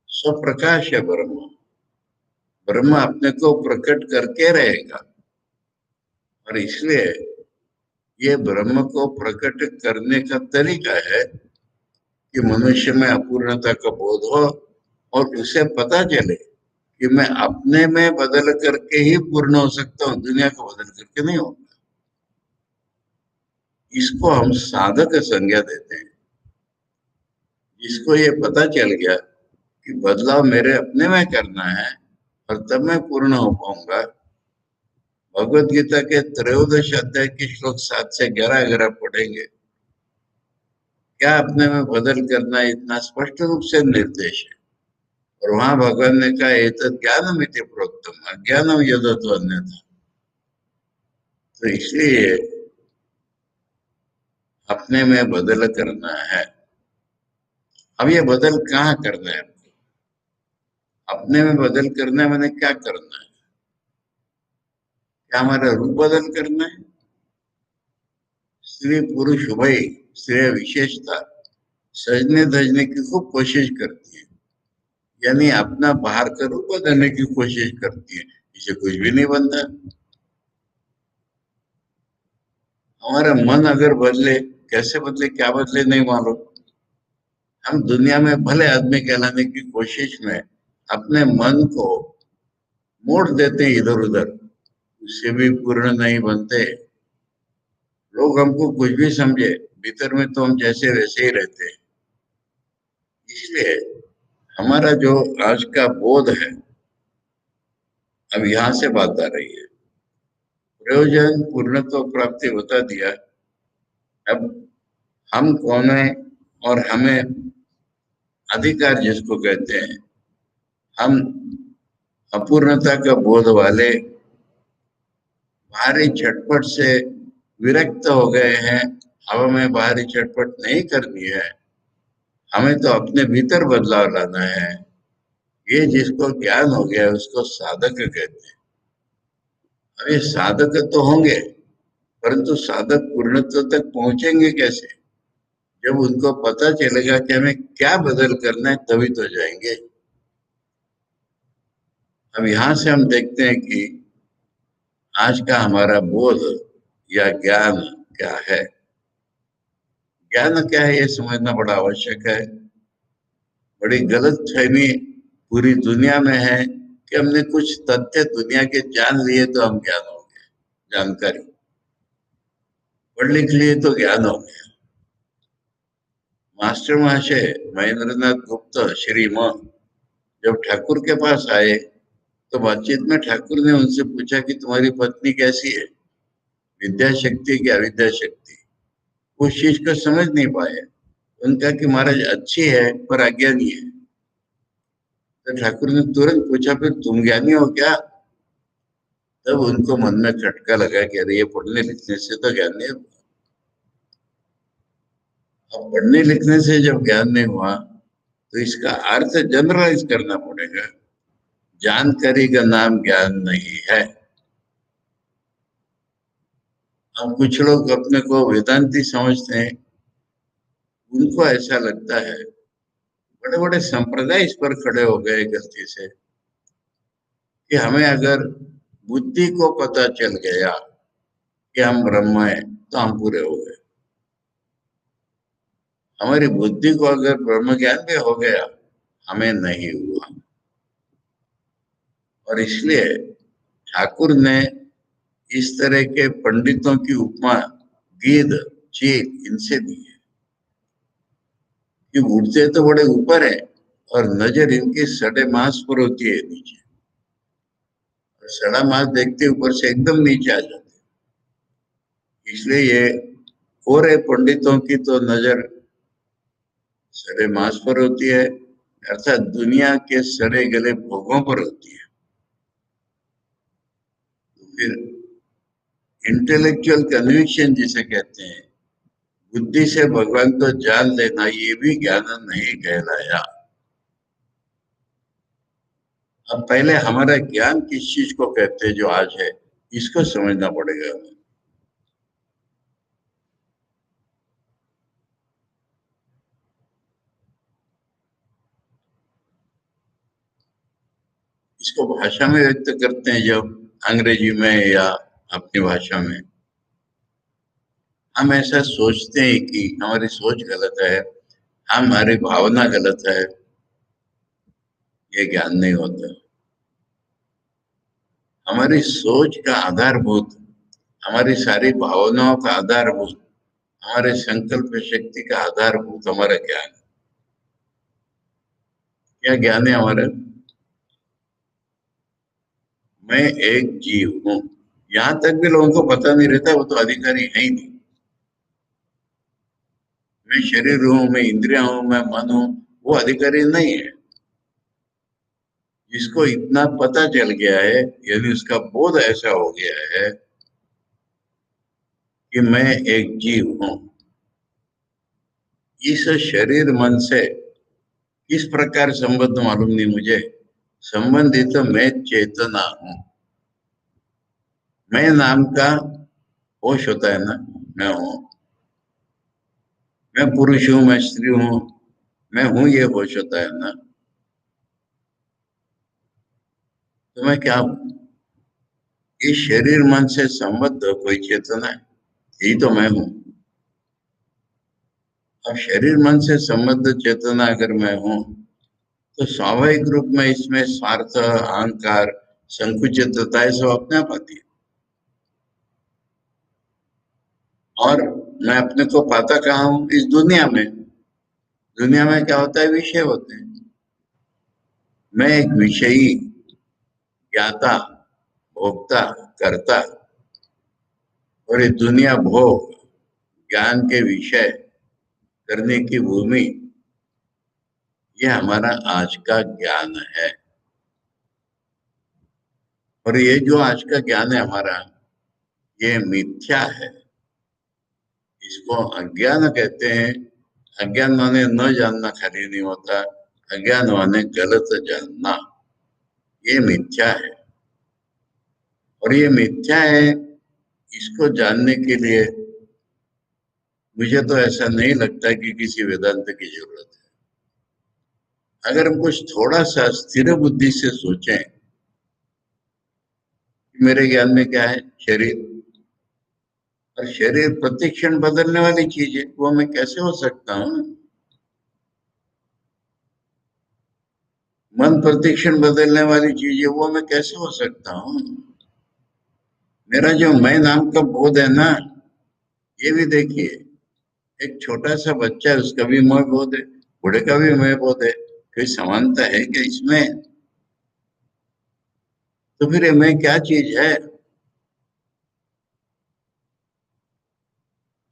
स्वप्रकाश है ब्रह्म। ब्रह्म अपने को प्रकट करके रहेगा। और इसलिए ये ब्रह्म को प्रकट करने का तरीका है कि मनुष्य में अपूर्णता का बोध हो और उसे पता चले कि मैं अपने में बदल करके ही पूर्ण हो सकता हूँ, दुनिया को बदल करके नहीं होगा। इसको हम साधक संज्ञा देते हैं। जिसको ये पता चल गया कि बदलाव मेरे अपने में करना है और तब मैं पूर्ण हो पाऊंगा। भगवत गीता के 13वें अध्याय के श्लोक 7 से 11 पढ़ेंगे, क्या अपने में बदल करना है, इतना स्पष्ट रूप से निर्देश है। और वहां भगवान ने कहा एतत् ज्ञानमिति प्रोक्तम अज्ञानम यदतो अन्यथा। तो इसलिए अपने में बदल करना है। अब ये बदल कहाँ करना है? अपने में बदल करना है, मैंने क्या करना है? क्या हमारा रूप बदल करना है? स्त्री पुरुष उभय, स्त्री विशेषता सजने धजने की खूब कोशिश करती है, यानी अपना बाहर का रूप बदलने की कोशिश करती है। इसे कुछ भी नहीं बनता। हमारा मन अगर बदले, कैसे बदले क्या बदले नहीं मालूम। हम दुनिया में भले आदमी कहलाने की कोशिश में अपने मन को मोड़ देते हैं इधर उधर, उससे भी पूर्ण नहीं बनते। लोग हमको कुछ भी समझे, भीतर में तो हम जैसे वैसे ही रहते हैं। इसलिए हमारा जो आज का बोध है, अब यहाँ से बात आ रही है। प्रयोजन पूर्णत्व प्राप्ति बता दिया। अब हम कौन है और हमें अधिकार जिसको कहते हैं, हम अपूर्णता का बोध वाले बाहरी झटपट से विरक्त हो गए हैं। अब हमें बाहरी झटपट नहीं करनी है, हमें तो अपने भीतर बदलाव लाना है। ये जिसको ज्ञान हो गया है उसको साधक कहते हैं। अब ये साधक तो होंगे, परंतु साधक पूर्णत्व तक पहुंचेंगे कैसे? जब उनको पता चलेगा कि हमें क्या बदल करना है, तभी तो जाएंगे। अब यहां से हम देखते हैं कि आज का हमारा बोध या ज्ञान क्या है। ज्ञान क्या है ये समझना बड़ा आवश्यक है। बड़ी गलतफहमी पूरी दुनिया में है कि हमने कुछ तथ्य दुनिया के जान लिए तो हम ज्ञान हो गए, जानकारी पढ़ लिख लिए तो ज्ञान हो गया। मास्टर महाशय महेंद्र नाथ गुप्त श्री म जब ठाकुर के पास आए तो बातचीत में ठाकुर ने उनसे पूछा कि तुम्हारी पत्नी कैसी है, विद्या शक्ति की अविद्या शक्ति? उस चीज को समझ नहीं पाए। उनका कि महाराज अच्छी है पर अज्ञानी है। तो ठाकुर ने तुरंत पूछा फिर तुम ज्ञानी हो क्या? तब उनको मन में खटका लगा कि अरे ये पढ़ने लिखने से तो ज्ञान नहीं हुआ। अब पढ़ने लिखने से जब ज्ञान नहीं हुआ तो इसका अर्थ जनरलाइज करना पड़ेगा। जानकारी का नाम ज्ञान नहीं है। अब कुछ लोग अपने को वेदांती समझते हैं। उनको ऐसा लगता है, बड़े बड़े संप्रदाय इस पर खड़े हो गए गलती से, कि हमें अगर बुद्धि को पता चल गया कि हम ब्रह्म है तो हम पूरे हो गए। हमारी बुद्धि को अगर ब्रह्म ज्ञान भी हो गया, हमें नहीं हुआ। और इसलिए ठाकुर ने इस तरह के पंडितों की उपमा गिद्ध, चील इनसे दी है कि उड़ते तो बड़े ऊपर है और नजर इनकी सड़े मांस पर होती है नीचे, और सड़ा मांस देखते ऊपर से एकदम नीचे आ जाते। इसलिए ये कोरे पंडितों की तो नजर सड़े मांस पर होती है, अर्थात दुनिया के सड़े गले भोगों पर होती है। तो फिर इंटेलेक्चुअल कन्विक्शन जिसे कहते हैं, बुद्धि से भगवान को जान लेना, ये भी ज्ञान नहीं कहलाया। अब पहले हमारा ज्ञान किस चीज को कहते हैं जो आज है, इसको समझना पड़ेगा हमें। इसको भाषा में व्यक्त करते हैं जब अंग्रेजी में या अपनी भाषा में। हम ऐसा सोचते हैं कि हमारी सोच गलत है, हमारी भावना गलत है, ये ज्ञान नहीं होता। हमारी सोच का आधारभूत, हमारी सारी भावनाओं का आधारभूत, हमारे संकल्प शक्ति का आधारभूत हमारा ज्ञान। क्या ज्ञान है हमारा? मैं एक जीव हूं, यहां तक भी लोगों को पता नहीं रहता, वो तो अधिकारी है ही नहीं। मैं शरीर हूं, मैं इंद्रिया हूं, मैं मन हूं, वो अधिकारी नहीं है। जिसको इतना पता चल गया है, यदि उसका बोध ऐसा हो गया है कि मैं एक जीव हूं, इस शरीर मन से किस प्रकार संबंध मालूम नहीं मुझे, संबंधित मैं चेतना हूं। मैं नाम का होश होता है ना, मैं हूं, मैं पुरुष हूं, मैं स्त्री हूं, मैं हूं, ये होश होता है ना। तो मैं क्या हूं? इस शरीर मन से संबद्ध कोई चेतना है, यही तो मैं हूं। अब शरीर मन से संबद्ध चेतना अगर मैं हूं, तो स्वाभाविक रूप में इसमें स्वार्थ, अहंकार, संकुचितता है, सब अपने आप आती है। और मैं अपने को पाता कहाँ हूं? इस दुनिया में। दुनिया में क्या होता है? विषय होते हैं। मैं एक विषयी, ज्ञाता, भोक्ता, कर्ता, और ये दुनिया भोग, ज्ञान के विषय, करने की भूमि, ये हमारा आज का ज्ञान है। और ये जो आज का ज्ञान है हमारा, ये मिथ्या है। इसको अज्ञान कहते हैं। अज्ञान माने न जानना खाली नहीं होता, अज्ञान माने गलत जानना। ये मिथ्या है। और ये मिथ्या है, इसको जानने के लिए मुझे तो ऐसा नहीं लगता कि किसी वेदांत की जरूरत है। अगर हम कुछ थोड़ा सा स्थिर बुद्धि से सोचें कि मेरे ज्ञान में क्या है? शरीर। और शरीर प्रतिक्षण बदलने वाली चीज है, वो मैं कैसे हो सकता हूँ? मन प्रतिक्षण बदलने वाली चीज है, वो मैं कैसे हो सकता हूँ? मेरा जो मैं नाम का बोध है ना, ये भी देखिए, एक छोटा सा बच्चा है, उसका भी मैं बोध है, बूढ़े का भी मैं बोध है। कोई समानता है क्या इसमें? तो फिर ये मैं क्या चीज है?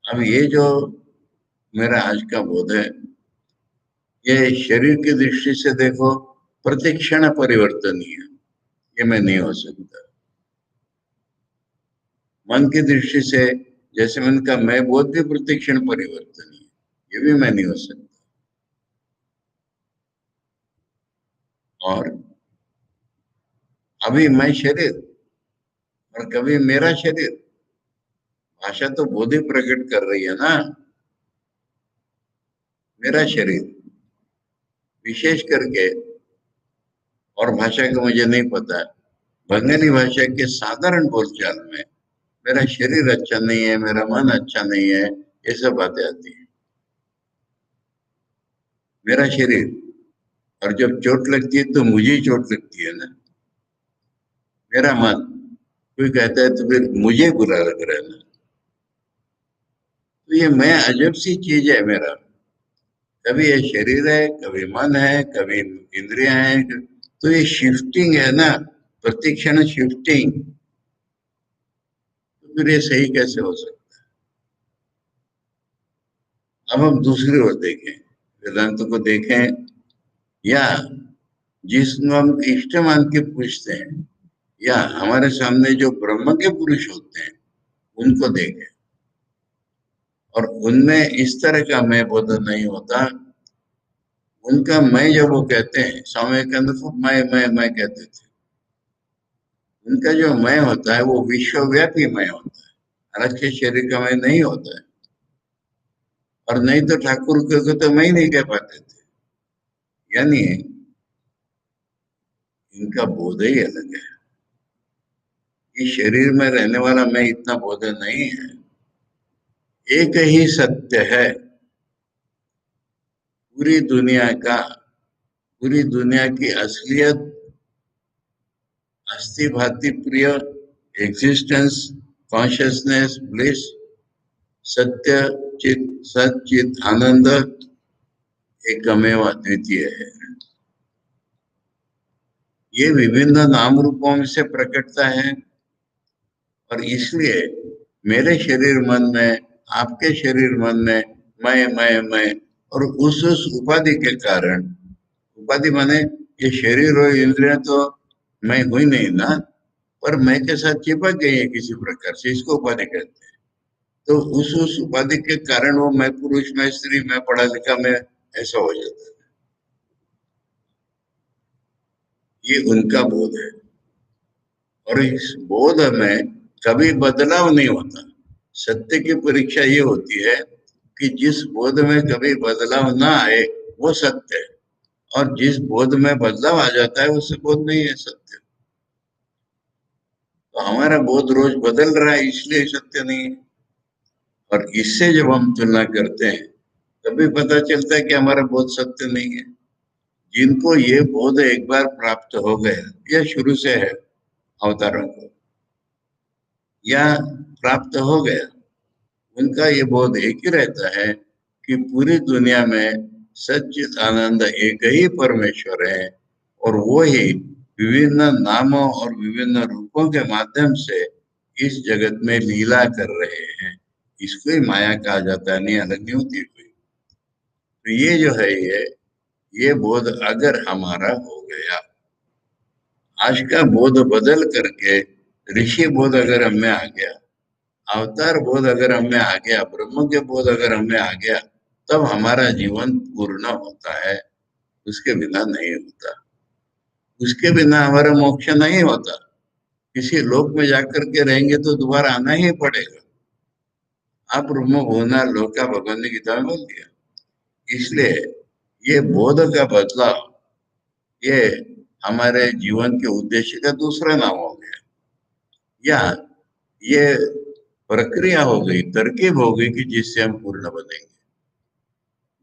अब ये जो मेरा आज का बोध है, ये शरीर की दृष्टि से देखो, प्रतिक्षण परिवर्तनीय है, ये मैं नहीं हो सकता। मन की दृष्टि से, जैसे मन का मैं बोध भी प्रतिक्षण परिवर्तनीय है, ये भी मैं नहीं हो सकता। और अभी मैं शरीर, और कभी मेरा शरीर। भाषा तो बोध ही प्रकट कर रही है ना। मेरा शरीर विशेष करके, और भाषा का मुझे नहीं पता, बंगाली भाषा के साधारण बोलचाल में मेरा शरीर अच्छा नहीं है, मेरा मन अच्छा नहीं है, ये सब बातें आती है। मेरा शरीर, और जब चोट लगती है तो मुझे ही चोट लगती है ना। मेरा मन, कोई कहता है तो फिर मुझे बुरा लग रहा है ना। तो ये मैं अजब सी चीज है मेरा। कभी ये शरीर है, कभी मन है, कभी इंद्रियां हैं। तो ये शिफ्टिंग है ना, प्रतिक्षण शिफ्टिंग। तो फिर ये सही कैसे हो सकता है? अब हम दूसरी ओर देखें, वेदांत को देखें, या जिसको हम इष्ट मान के पूछते हैं, या हमारे सामने जो ब्रह्म के पुरुष होते हैं, उनको देखें। और उनमें इस तरह का मैं बोध नहीं होता। उनका मैं जब वो कहते हैं, स्वामी विवेकानंद को मैं कहते थे। उनका जो मैं होता है वो विश्वव्यापी मैं होता है, अलग से शरीर का मैं नहीं होता है। और नहीं तो ठाकुर को तो मैं ही नहीं कह पाते थे। यानी इनका बोध ही अलग है। इस शरीर में रहने वाला मैं इतना बोध नहीं है। एक ही सत्य है पूरी दुनिया का। पूरी दुनिया की असलियत, अस्थि भांति प्रिय, एग्जिस्टेंस, कॉन्शियसनेस, ब्लिस, सत्य, चित, सचित आनंद एकमेव अद्वितीय है। ये विभिन्न नाम रूपों में से प्रकटता है। और इसलिए मेरे शरीर मन में, आपके शरीर मन में मैं, और उस उपाधि के कारण, उपाधि माने ये शरीर और इंद्रियां तो मैं हुई नहीं ना, पर मैं के साथ चिपक गई है किसी प्रकार से, इसको उपाधि कहते हैं। तो उस उपाधि के कारण वो मैं पुरुष, मैं स्त्री, मैं पढ़ा लिखा, मैं ऐसा हो जाता है। ये उनका बोध है। और इस बोध में कभी बदलाव नहीं होता। सत्य की परीक्षा ये होती है कि जिस बोध में कभी बदलाव ना आए वो सत्य है, और जिस बोध में बदलाव आ जाता है उससे बोध नहीं है सत्य। तो हमारा बोध रोज बदल रहा है, इसलिए सत्य नहीं है। और इससे जब हम तुलना करते हैं तभी पता चलता है कि हमारा बोध सत्य नहीं है। जिनको ये बोध एक बार प्राप्त हो गया, या शुरू से है अवतारों को, या प्राप्त हो गया, उनका ये बोध एक ही रहता है कि पूरी दुनिया में सच्चिद आनंद एक ही परमेश्वर है, और वो ही विभिन्न नामों और विभिन्न रूपों के माध्यम से इस जगत में लीला कर रहे हैं। इसको ही माया कहा जाता है, नहीं अलग नहीं होती कोई। तो ये जो है, ये बोध अगर हमारा हो गया, आज का बोध बदल करके ऋषि बोध अगर हमें आ गया, अवतार बोध अगर हमें आ गया, ब्रह्म के बोध अगर हमें आ गया, तब हमारा जीवन पूर्ण होता है। उसके बिना नहीं होता। उसके बिना हमारा मोक्ष नहीं होता। किसी लोक में जाकर के रहेंगे तो दोबारा आना ही पड़ेगा। आप ब्रह्म भुवना लोका, भगवान ने गीता में बोल दिया। इसलिए ये बोध का बदलाव, ये हमारे जीवन के उद्देश्य का दूसरा नाम हो गया, या ये प्रक्रिया हो गई, तरकीब हो गई कि जिससे हम पूर्ण बनेंगे।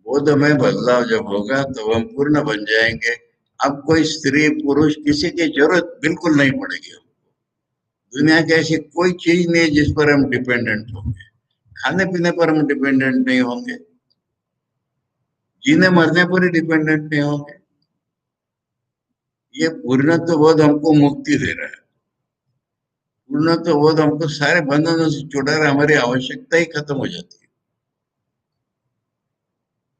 बोध में बदलाव जब होगा तो हम पूर्ण बन जाएंगे। अब कोई स्त्री पुरुष किसी की जरूरत बिल्कुल नहीं पड़ेगी हमको। दुनिया की ऐसी कोई चीज नहीं है जिस पर हम डिपेंडेंट होंगे। खाने पीने पर हम डिपेंडेंट नहीं होंगे, जीने मरने पर ही डिपेंडेंट नहीं होंगे। ये पूर्णत्व बोध हमको मुक्ति दे रहा है। पूर्णत्व बोध हमको सारे बंधनों से छुड़ा रहा है। हमारी आवश्यकता ही खत्म हो जाती है।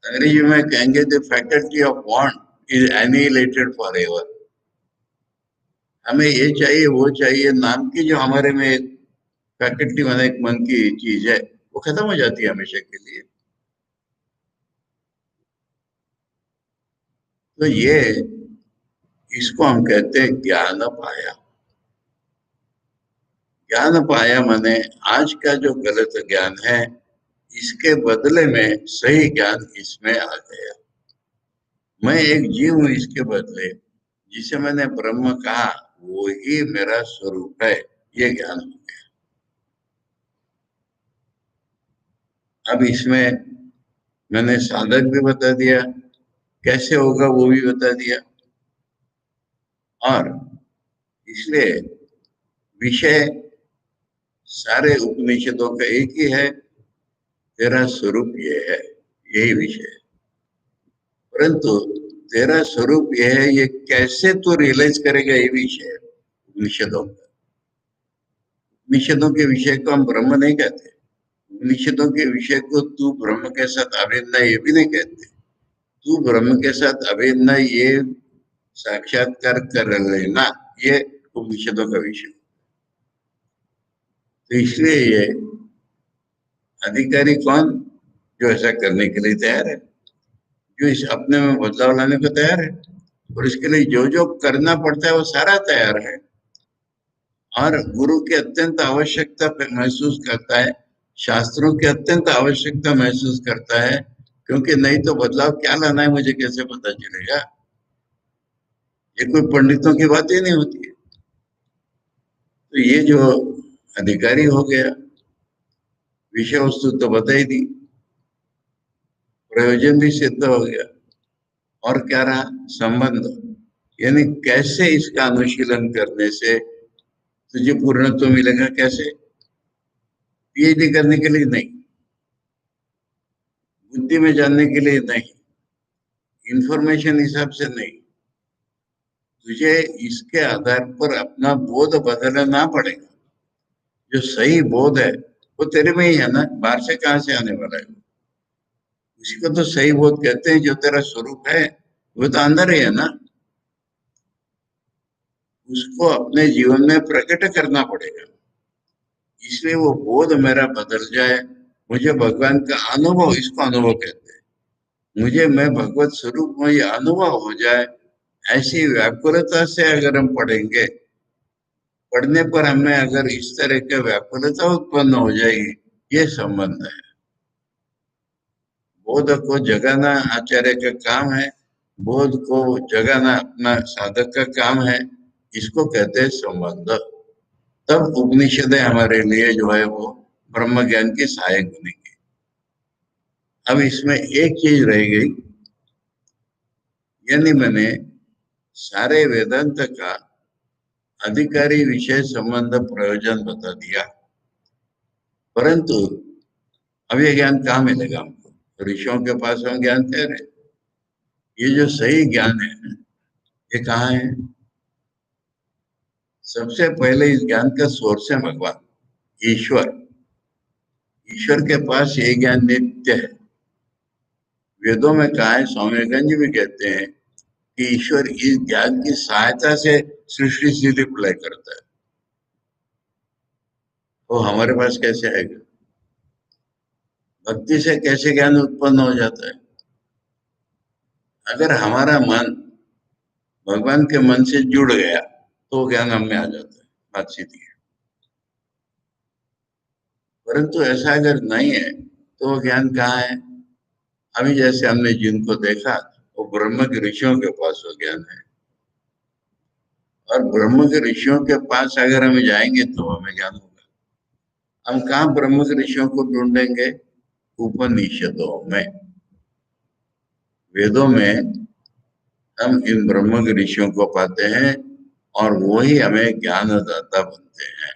अंग्रेजी में कहेंगे the faculty of want is annihilated forever. हमें ये चाहिए वो चाहिए नाम की जो हमारे में एक फैकल्टी, माने एक मन की चीज है, वो खत्म हो जाती है हमेशा के लिए। तो ये, इसको हम कहते हैं ज्ञान पाया। ज्ञान पाया माने आज का जो गलत ज्ञान है, इसके बदले में सही ज्ञान इसमें आ गया। मैं एक जीव हूं इसके बदले, जिसे मैंने ब्रह्म कहा वो ही मेरा स्वरूप है, ये ज्ञान हो गया। अब इसमें मैंने साधक भी बता दिया, कैसे होगा वो भी बता दिया। और इसलिए विषय सारे उपनिषदों का एक ही है, तेरा स्वरूप ये है, यही विषय है। परंतु तेरा स्वरूप ये है, ये कैसे तू रियलाइज करेगा, ये विषय है उपनिषदों का। उपनिषदों के विषय को हम ब्रह्म नहीं कहते। उपनिषदों के विषय को तू ब्रह्म के साथ अभिन्न है, ये भी नहीं कहते। तू ब्रह्म के साथ अभिन्न है, ये साक्षात्कार कर लेना, ये उपनिषदों का विषय। तो इसलिए ये अधिकारी कौन, जो ऐसा करने के लिए तैयार है, जो इस अपने में बदलाव लाने को तैयार है, और इसके लिए जो जो करना पड़ता है वो सारा तैयार है, और गुरु की अत्यंत आवश्यकता महसूस करता है, शास्त्रों की अत्यंत आवश्यकता महसूस करता है, क्योंकि नहीं तो बदलाव क्या लाना है मुझे कैसे पता चलेगा। ये कोई पंडितों की बात ही नहीं होती है। तो ये जो अधिकारी हो गया, विषय वस्तु तो बता ही दी, प्रयोजन भी सिद्ध हो गया, और क्या रहा, संबंध। यानी कैसे इसका अनुशीलन करने से तुझे पूर्णत्व मिलेगा, कैसे। पीएचडी करने के लिए नहीं, बुद्धि में जानने के लिए नहीं, इंफॉर्मेशन हिसाब से नहीं, तुझे इसके आधार पर अपना बोध बदलना पड़ेगा। जो सही बोध है वो तेरे में ही है ना, बाहर से कहां से आने वाला है। उसी को तो सही बोध कहते हैं, जो तेरा स्वरूप है वो तो अंदर ही है ना। उसको अपने जीवन में प्रकट करना पड़ेगा। इसलिए वो बोध मेरा बदल जाए, मुझे भगवान का अनुभव, इसको अनुभव कहते हैं। मुझे मैं भगवत स्वरूप में ये अनुभव हो जाए, ऐसी व्याकुलता से अगर हम पढ़ेंगे, पढ़ने पर हमें अगर इस तरह की व्याकुलता उत्पन्न हो जाएगी, ये संबंध है। बोध को जगाना आचार्य का काम है, बोध को जगाना अपना साधक का काम है। इसको कहते हैं संबंध। तब उपनिषदें हमारे लिए जो है वो ब्रह्म ज्ञान की सहायक बनेगी। अब इसमें एक चीज रह गई, यानी मैंने सारे वेदांत का अधिकारी विषय संबंध प्रयोजन बता दिया, परंतु अब ये ज्ञान कहाँ मिलेगा हमको? ऋषियों के पास हम ज्ञान कह रहे हैं। ये जो सही ज्ञान है, ये कहाँ है? सबसे पहले इस ज्ञान का सोर्स है भगवान, ईश्वर। ईश्वर के पास ये ज्ञान नित्य है। वेदों में कहा है, स्वामी विवेकानंद जी भी कहते हैं कि ईश्वर इस ज्ञान की सहायता से सृष्टि स्थिति प्रलय करता है। वो हमारे पास कैसे आएगा? भक्ति से कैसे ज्ञान उत्पन्न हो जाता है? अगर हमारा मन भगवान के मन से जुड़ गया तो ज्ञान हम में आ जाता है, बात सीधी है। परंतु ऐसा अगर नहीं है तो वो ज्ञान कहाँ है? अभी जैसे हमने जिनको देखा, वो ब्रह्म के ऋषियों के पास वो ज्ञान है, और ब्रह्म के ऋषियों के पास अगर हम जाएंगे तो हमें ज्ञान होगा। हम कहाँ ब्रह्म के ऋषियों को ढूंढेंगे? उपनिषदों में, वेदों में हम इन ब्रह्म के ऋषियों को पाते हैं, और वो ही हमें ज्ञानदाता बनते हैं।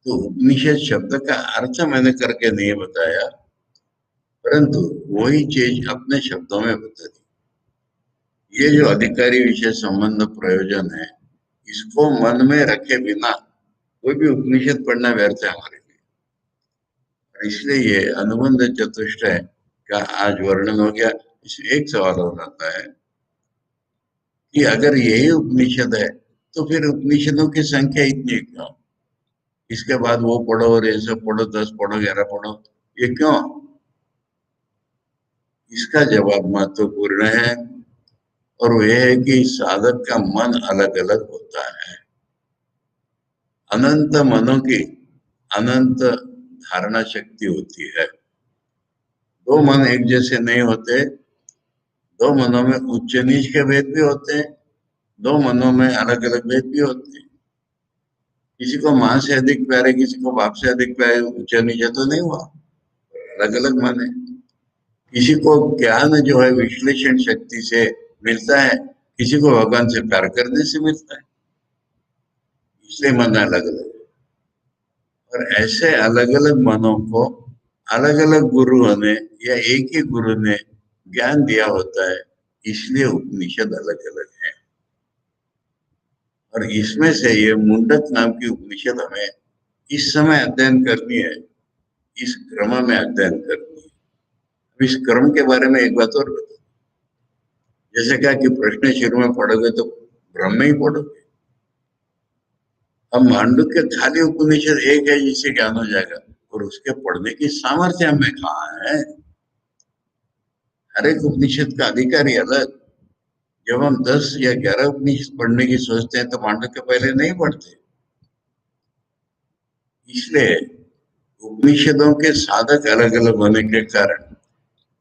तो उपनिषद शब्द का अर्थ मैंने करके नहीं बताया, परंतु वही चीज अपने शब्दों में बता दी। ये जो अधिकारी विषय संबंध प्रयोजन है, इसको मन में रखे बिना कोई भी उपनिषद पढ़ना व्यर्थ है हमारे लिए। और इसलिए ये अनुबंध चतुष्टय का आज वर्णन हो गया। इसमें एक सवाल और आता है कि अगर यही उपनिषद है तो फिर उपनिषदों की संख्या इतनी क्यों? इसके बाद वो पढ़ो और ये सब पढ़ो, 10 पढ़ो, 11 पढ़ो, ये क्यों? इसका जवाब महत्वपूर्ण है, और वह है कि साधक का मन अलग अलग होता है। अनंत मनों की अनंत धारणा शक्ति होती है। दो मन एक जैसे नहीं होते। दो मनों में उच्च नीच के भेद भी होते हैं, दो मनों में अलग अलग भेद भी होते हैं। किसी को माँ से अधिक प्यारे, किसी को बाप से अधिक प्यारे, उच्च नीच तो नहीं हुआ, अलग अलग मन है। किसी को ज्ञान जो है विश्लेषण शक्ति से मिलता है, किसी को भगवान से प्यार करने से मिलता है, इसलिए मन अलग अलग है। और ऐसे अलग अलग मनों को अलग अलग गुरुओं ने या एक ही गुरु ने ज्ञान दिया होता है, इसलिए उपनिषद अलग अलग है। और इसमें से ये मुंडक नाम की उपनिषद हमें इस समय अध्ययन करनी है, इस क्रम में अध्ययन करनी है। अब इस क्रम के बारे में एक बात और बता, जैसे कहा कि प्रश्न शुरू में पढ़ोगे तो ब्रह्म ही पढ़ोगे। अब मांडुक्य खाली उपनिषद एक है जिससे ज्ञान हो जाएगा, और उसके पढ़ने की सामर्थ्य हमें कहाँ है? हर एक उपनिषद का अधिकारी अलग। जब हम 10 या 11 उपनिषद पढ़ने की सोचते हैं तो मांडुक्य पहले नहीं पढ़ते। इसलिए उपनिषदों के साधक अलग अलग होने के कारण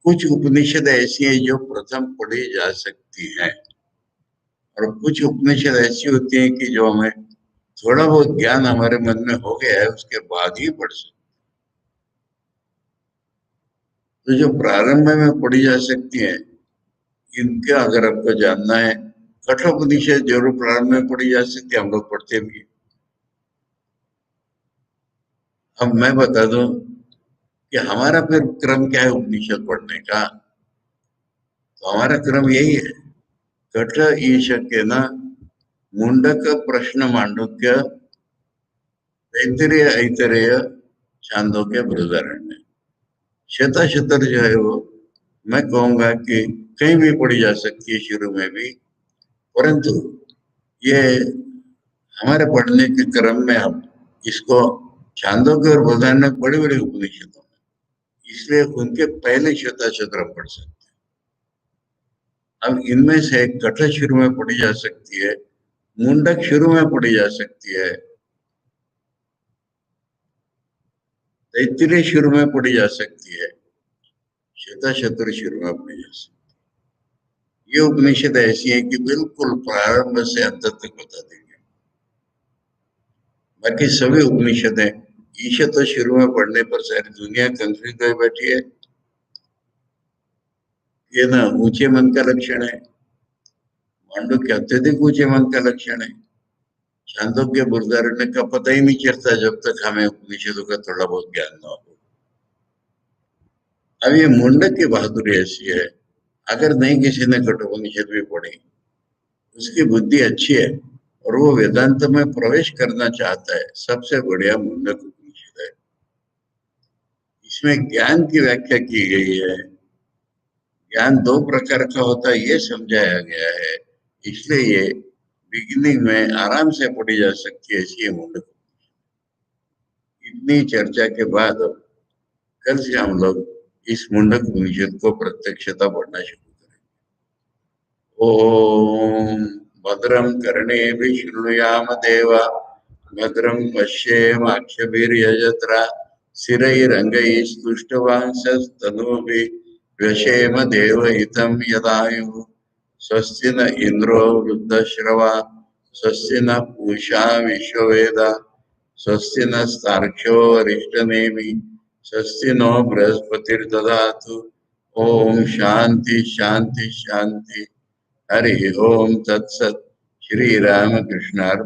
कुछ उपनिषद ऐसी है जो प्रथम पढ़ी जा सकती है, और कुछ उपनिषद ऐसी होती है कि जो हमें थोड़ा बहुत ज्ञान हमारे मन में हो गया है उसके बाद ही पढ़ सकते। तो जो प्रारंभ में पढ़ी जा सकती है, इनका अगर आपको जानना है, कठोपनिषद जरूर प्रारंभ में पढ़ी जा सकती है, हम लोग पढ़ते भी। अब मैं बता दूं कि हमारा फिर क्रम क्या है उपनिषद पढ़ने का। तो हमारा क्रम यही है, कठ ईश के न मुंडक प्रश्न मांडुक्य तैतरीय ऐतरेय छांदोग्य बृहदारण्य। शतर जो है वो मैं कहूंगा कि कहीं भी पढ़ी जा सकती है शुरू में भी, परंतु ये हमारे पढ़ने के क्रम में हम इसको छांदोग्य और बृहदारण्य बड़े बड़े उपनिषदों में, इसलिए उनके पहले शतर हम पढ़ सकते हैं। अब इनमें से कठ शुरू में पढ़ी जा सकती है, मुंडक शुरू में पढ़ी जा सकती है, तैत्तिरीय शुरू में पढ़ी जा सकती है, श्वेताशतुर शुरू में पढ़ी जा सकती है। ये उपनिषद ऐसी है कि बिल्कुल प्रारंभ से अंत तक बता देंगे। बाकी सभी उपनिषदें ईशा तो शुरू में पढ़ने पर सारी दुनिया कंफ्यूज हो बैठी है। ये ना ऊंचे मन का लक्षण है, मांडुक्य अत्यधिक ऊंचे मन का लक्षण है, छांदोग्य बृहदारण्य का पता ही नहीं चलता जब तक हमें उपनिषदों का थोड़ा बहुत ज्ञान न हो। अब ये मुंडक की बहादुरी ऐसी है, अगर नहीं किसी ने कठोपनिषद भी पढ़ी, उसकी बुद्धि अच्छी है और वो वेदांत में प्रवेश करना चाहता है, सबसे बढ़िया मुंडक उपनिषद है। इसमें ज्ञान की व्याख्या की गई है, ज्ञान दो प्रकार का होता है ये समझाया गया है, इसलिए ये बिगिनिंग में आराम से पढ़ी जा सकती है ऐसी मुंडक। इतनी चर्चा के बाद कल से हम लोग इस मुंडक उपनिषद को प्रत्यक्षता पढ़ना शुरू करेंगे। ओम भद्रं कर्णेभिः शृणुयाम देवा, भद्रं पश्येमाक्षभिर्यजत्रा, स्थिरैरङ्गैस्तुष्टुवांसस्तनूभिः व्यशेम देवहितं यदायुः। स्वस्ति न इंद्रो वृद्धश्रवा, स्वस्ति न पूषा विश्ववेदा, स्वस्ति नस्तार्क्ष्यो अरिष्टनेमि, स्वस्ति नो बृहस्पतिर्दधातु। ओम शांति शांति शांति। हरि ओम तत्सत। श्री राम कृष्णार्पणमस्तु।